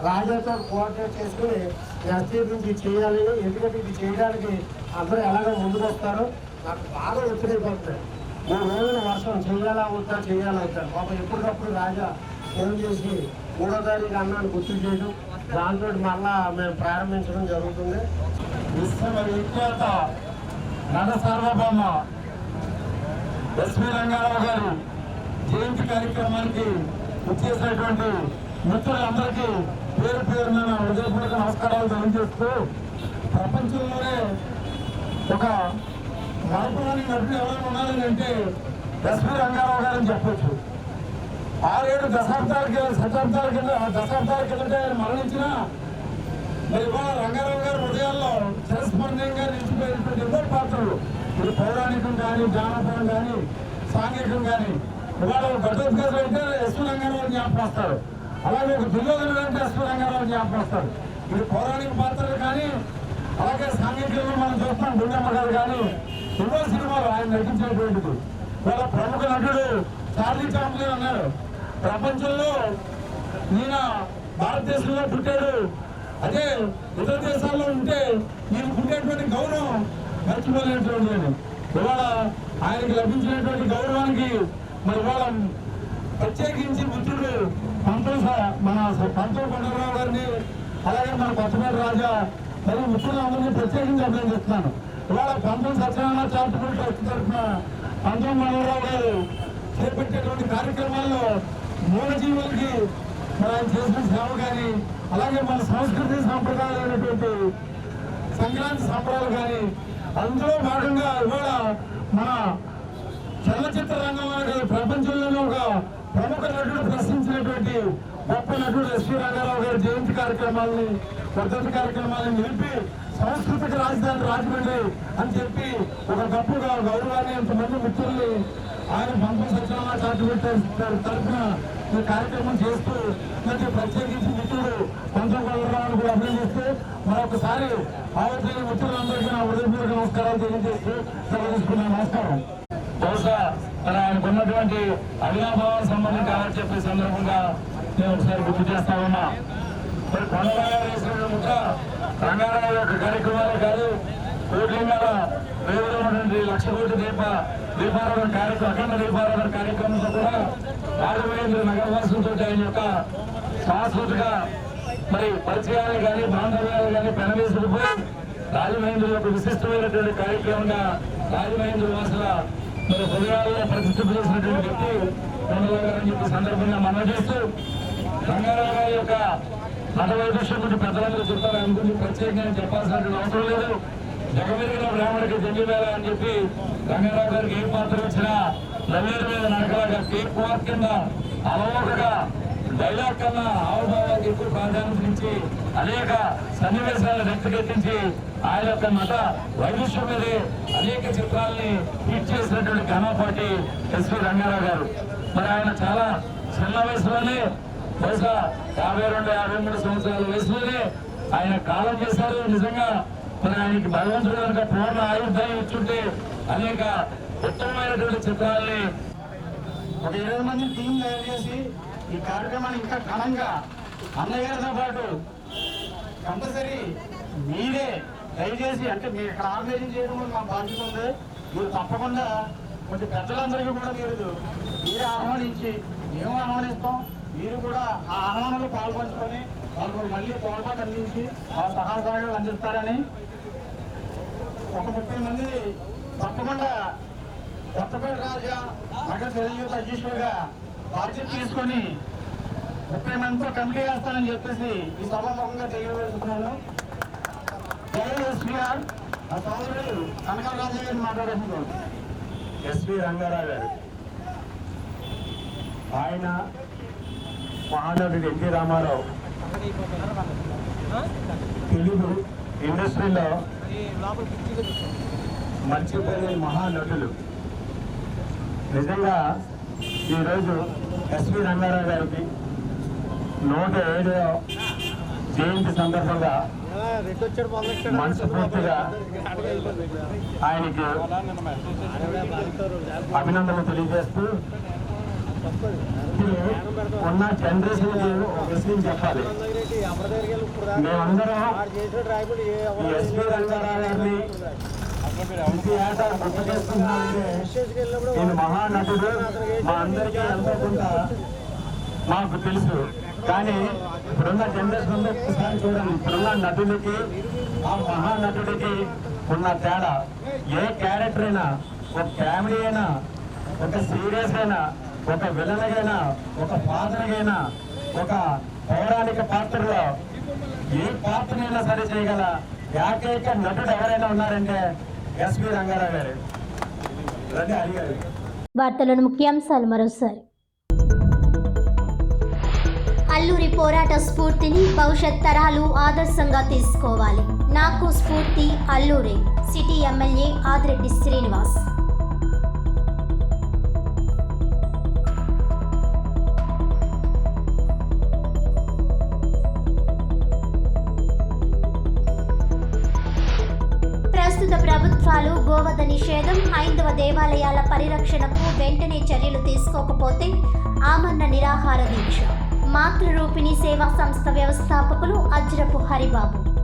రాజాతో కోఆర్డినేట్ చేసుకుని నెక్స్ట్ ఇయర్ నుంచి చేయాలి. ఎందుకంటే ఇది చేయడానికి అందరూ ఎలాగో ముందుకు వస్తారు. నాకు బాగా ఒత్తిడిపోతుంది. 3 రోజుల వర్షం చేయాలా వద్దా పాప ఎప్పటికప్పుడు రాజా ఫోన్ చేసి 3వ తారీఖు అన్నాను గుర్తు చేయడం, దాంతో మళ్ళా మేము ప్రారంభించడం జరుగుతుంది. విశ్వవిఖ్యాత నట సార్వభౌమ ఎస్వి రంగారావు గారు జయంతి కార్యక్రమానికి వచ్చేసినటువంటి మిత్రులందరికీ పేరు పేరున హృదయపూర్వక నమస్కారాలు తెలియజేస్తూ, ప్రపంచంలోనే ఒక మరపురాని నటుడు ఎవరైనా ఉన్నారని అంటే ఎస్వి రంగారావు గారని చెప్పొచ్చు. 6-7 దశాబ్దాల కిందట ఆయన మరణించిన మరి ఇవాళ రంగారావు గారి హృదయాల్లో చిరస్మరణీయంగా నిలిచిపోయినటువంటి ఎన్నో పాత్రలు, ఇది పౌరాణికం కానీ, జానపదం కానీ, సాంఘికం కానీ, ఇవాళ గడ్డోద్గాసులు అయితే ఎస్వి రంగారావు జ్ఞాపకం వస్తారు. అలాగే ఒక దుర్యోధనుడు అంటే ఎస్వి రంగారావు జ్ఞాపకం వస్తారు. ఇది పౌరాణిక పాత్రలు కానీ అలాగే సాంఘికంలో మనం చూస్తాం గుండమ్మ గారు కానీ ఎన్నో సినిమాలు ఆయన నటించినటువంటిది. వాళ్ళ ప్రముఖ నటుడు చార్లీ చాప్లిన్ అన్నారు, ప్రపంచంలో ఈయన భారతదేశంలో పుట్టాడు, అదే ఇతర దేశాల్లో ఉంటే ఈయన పుట్టేటువంటి గౌరవం మర్చిపోలేనటువంటిది. ఇవాళ ఆయనకి లభించినటువంటి గౌరవానికి మరి ఇవాళ ప్రత్యేకించి మిత్రుడు మన పంతులు కొండలరావు గారిని అలాగే మన కొత్తపేట రాజా మరియు మిత్రులందరినీ ప్రత్యేకించి అభినందిస్తున్నాను. ఇవాళ పంతులు సత్యనారాయణ చారిటబుల్ ట్రస్ట్ తరఫున పంతులు కొండలరావు గారు చేపట్టేటువంటి కార్యక్రమాల్లో మూలజీవులకి మరి ఆయన చేసిన సేవ కానీ అలాగే మన సంస్కృతి సాంప్రదాయాలైనటువంటి సంక్రాంతి సంబరాలు కానీ అందులో భాగంగా ఇవాళ మన చలనచిత్ర రంగంలో ప్రపంచంలోనే ఒక ప్రముఖ నటుడు ప్రశ్నించినటువంటి గొప్ప నటుడు ఎస్వి రంగారావు గారి జయంతి కార్యక్రమాలని వర్ధంతి కార్యక్రమాలను నిలిపి సాంస్కృతిక రాజధాని రాజమండ్రి అని చెప్పి ఒక గొప్పగా గౌరవాన్ని ఎంతమంది మిత్రుల్ని ఆయన పంతులు సత్యనారాయణ చారిటబుల్ తరఫున ఈ కార్యక్రమం చేస్తూ మరి ప్రత్యేకించి మిత్రుడు పంతులు కొండలరావును కూడా అభినందిస్తూ మరొకసారి ఆవశ్యక మిత్రులందరికీ నా హృదయపూర్వక నమస్కారాలు తెలియజేస్తూ తెలియజేసుకున్నాను. నమస్కారం. బహుశా మరి ఆయనకు ఉన్నటువంటి అవినాభావాలకు సంబంధించి కావాలని చెప్పే సందర్భంగా నేను ఒకసారి గుర్తు చేస్తా ఉన్నా. మరి కొండరావు వేసిన ముద్ర రంగారావు యొక్క కార్యక్రమాలే కాదు, కోట్లింగాల వేరున్నటువంటి 1,00,000 కోట్ల దీపారాధన కార్యక్రమం అఖండ దీపారాధన కార్యక్రమంతో కూడా రాజమహేంద్ర నగరవాసులతో ఆయన యొక్క సాంస్కృతిక మరి పరిచయాలు కానీ బాంధవ్యాలు కానీ పెనవేసుకుపోయి రాజమహేంద్ర యొక్క విశిష్టమైనటువంటి కార్యక్రమంగా రాజమహేంద్ర వాసుల మరి హృదయాల్లో ప్రతిష్ఠ చేసినటువంటి వ్యక్తి కొండరావు గారు అని చెప్పి సందర్భంగా మనం చేస్తూ రంగారావు గారి యొక్క నట వైదృశ్యం గురించి పెద్దలందరూ చెప్తారు. ఆయన గురించి ప్రత్యేకంగా చెప్పాల్సినటువంటి అవసరం లేదు. జగమెరిగిన బ్రాహ్మణికి జంగివేళ అని చెప్పి రంగారావు గారికి ఏ పాత్ర వచ్చినా నవేరు మీద నడకలాగా కేక్ వాక్ కింద అలవోకగా డైలాగ్ కన్నా హావభావాలకు ఎక్కువ ప్రాధాన్యత ఇచ్చి అనేక సన్నివేశాలను వ్యక్తకెత్తించి ఆయన యొక్క నట వైవిధ్యం మీదే అనేక చిత్రాలని హిట్ చేసినటువంటి ఘనపాటి ఎస్వి రంగారావు గారు. మరి ఆయన చాలా చిన్న వయసులోనే బహుశా 52-53 సంవత్సరాల వయసులోనే ఆయన కాలం చేశారు. నిజంగా మరి ఆయనకి భగవంతుడు కనుక పూర్ణ ఆయుర్దాయం ఇచ్చుంటే అనేక ఉత్తమమైనటువంటి చిత్రాలని ఒక 20 మంది టీం తయారు చేసి ఈ కార్యక్రమాన్ని ఇంకా ఘనంగా అన్నయ్య గారితో పాటు కంపల్సరీ మీరే దయచేసి అంటే మీరు ఇక్కడ ఆర్గనైజింగ్ చేయడం మా బాధ్యత ఉంది. మీరు తప్పకుండా కొంచెం పెద్దలందరికీ కూడా మీరే ఆహ్వానించి మేము ఆహ్వానిస్తాం. మీరు కూడా ఆ ఆహ్వానంలో పాల్పంచుకొని వాళ్ళకు మళ్ళీ తోడ్పాటు అందించి ఆ సహాయ సహకారాలు అందిస్తారని ఒక 30 మంది తప్పకుండా కొత్తపేట రాజా నగర తెలుగు అధ్యక్షుడిగా బాధ్యత తీసుకొని 30 మందితో కమిటీ వేస్తానని చెప్పేసి ఈ సభాముఖంగా తెలియజేస్తున్నాను. ఎస్వీఆర్ ఆ సోదరుడు కనకరాజు గారిని మాట్లాడుతున్నారు. ఎస్వి రంగారావు గారు ఆయన మహానటుడు ఎన్టీ రామారావు తెలుగు ఇండస్ట్రీలో మర్చిపోయే మహానటులు. నిజంగా ఈరోజు ఎస్వి రంగారావు గారికి 107వ జయంతి సందర్భంగా మనస్ఫూర్తిగా ఆయనకి అభినందనలు తెలియజేస్తూ ఉన్న జనరేషన్కి ఒక విషయం చెప్పాలి. మేమందరం ఎస్వి రంగారావు గారిని ప్రతి ఏటా గుర్తు చేసుకుంటున్నామంటే ఈయన మహానటుడు మా అందరికీ ఎంతో కొంత మాకు తెలుసు. కానీ ఇప్పుడున్న జనరేషన్ ఒకసారి చూడండి, ఇప్పుడున్న నటుడికి ఆ మహానటుడికి ఉన్న తేడా. ఏ క్యారెక్టర్ అయినా, ఒక కామెడీ అయినా, ఒక సీరియస్ అయినా, ఒక విలనగైనా, ఒక పాత్రగైనా, ఒక పౌరాణిక పాత్రలో ఏ పాత్రనైనా సరే చేయగల ఏకైక నటుడు ఎవరైనా ఉన్నారంటే ఎస్వి రంగారావు గారు. అడిగారు. వార్తలను ముఖ్యాంశాలు మరోసారి. అల్లూరి పోరాట స్ఫూర్తిని భవిష్యత్ తరాలు ఆదర్శంగా తీసుకోవాలి. నాకు స్ఫూర్తి అల్లూరి. City MLA Adireddy Srinivas. రాష్ట్రాలు గోవధ నిషేధం, హైందవ దేవాలయాల పరిరక్షణకు వెంటనే చర్యలు తీసుకోకపోతే ఆమరణ నిరాహార దీక్ష. మాతృరూపిణి సేవా సంస్థ వ్యవస్థాపకులు అజ్రపు హరిబాబు.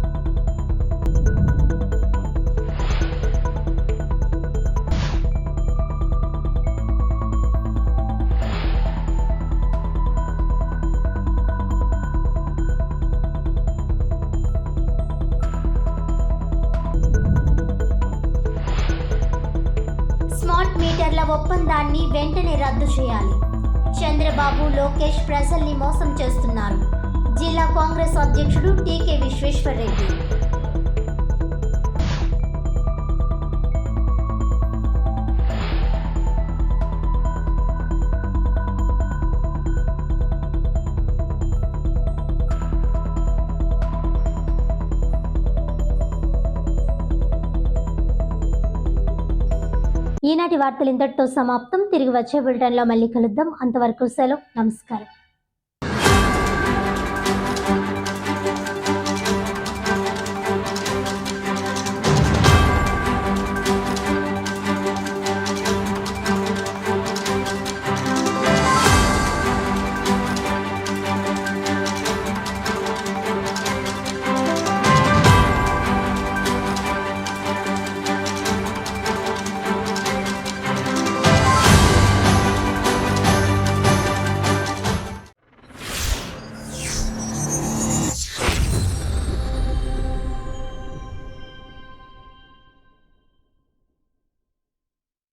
స్మార్ట్ మీటర్ల ఒప్పందాన్ని వెంటనే రద్దు చేయాలి. చంద్రబాబు, లోకేష్ ప్రజల్ని మోసం చేస్తున్నారు. జిల్లా కాంగ్రెస్ అధ్యక్షుడు టీకే విశ్వేశ్వరరెడ్డి. ఈనాటి వార్తలు ఇంతటితో సమాప్తం. తిరిగి వచ్చే బులెటిన్లో మళ్ళీ కలుద్దాం. అంతవరకు సెలవు. నమస్కారం.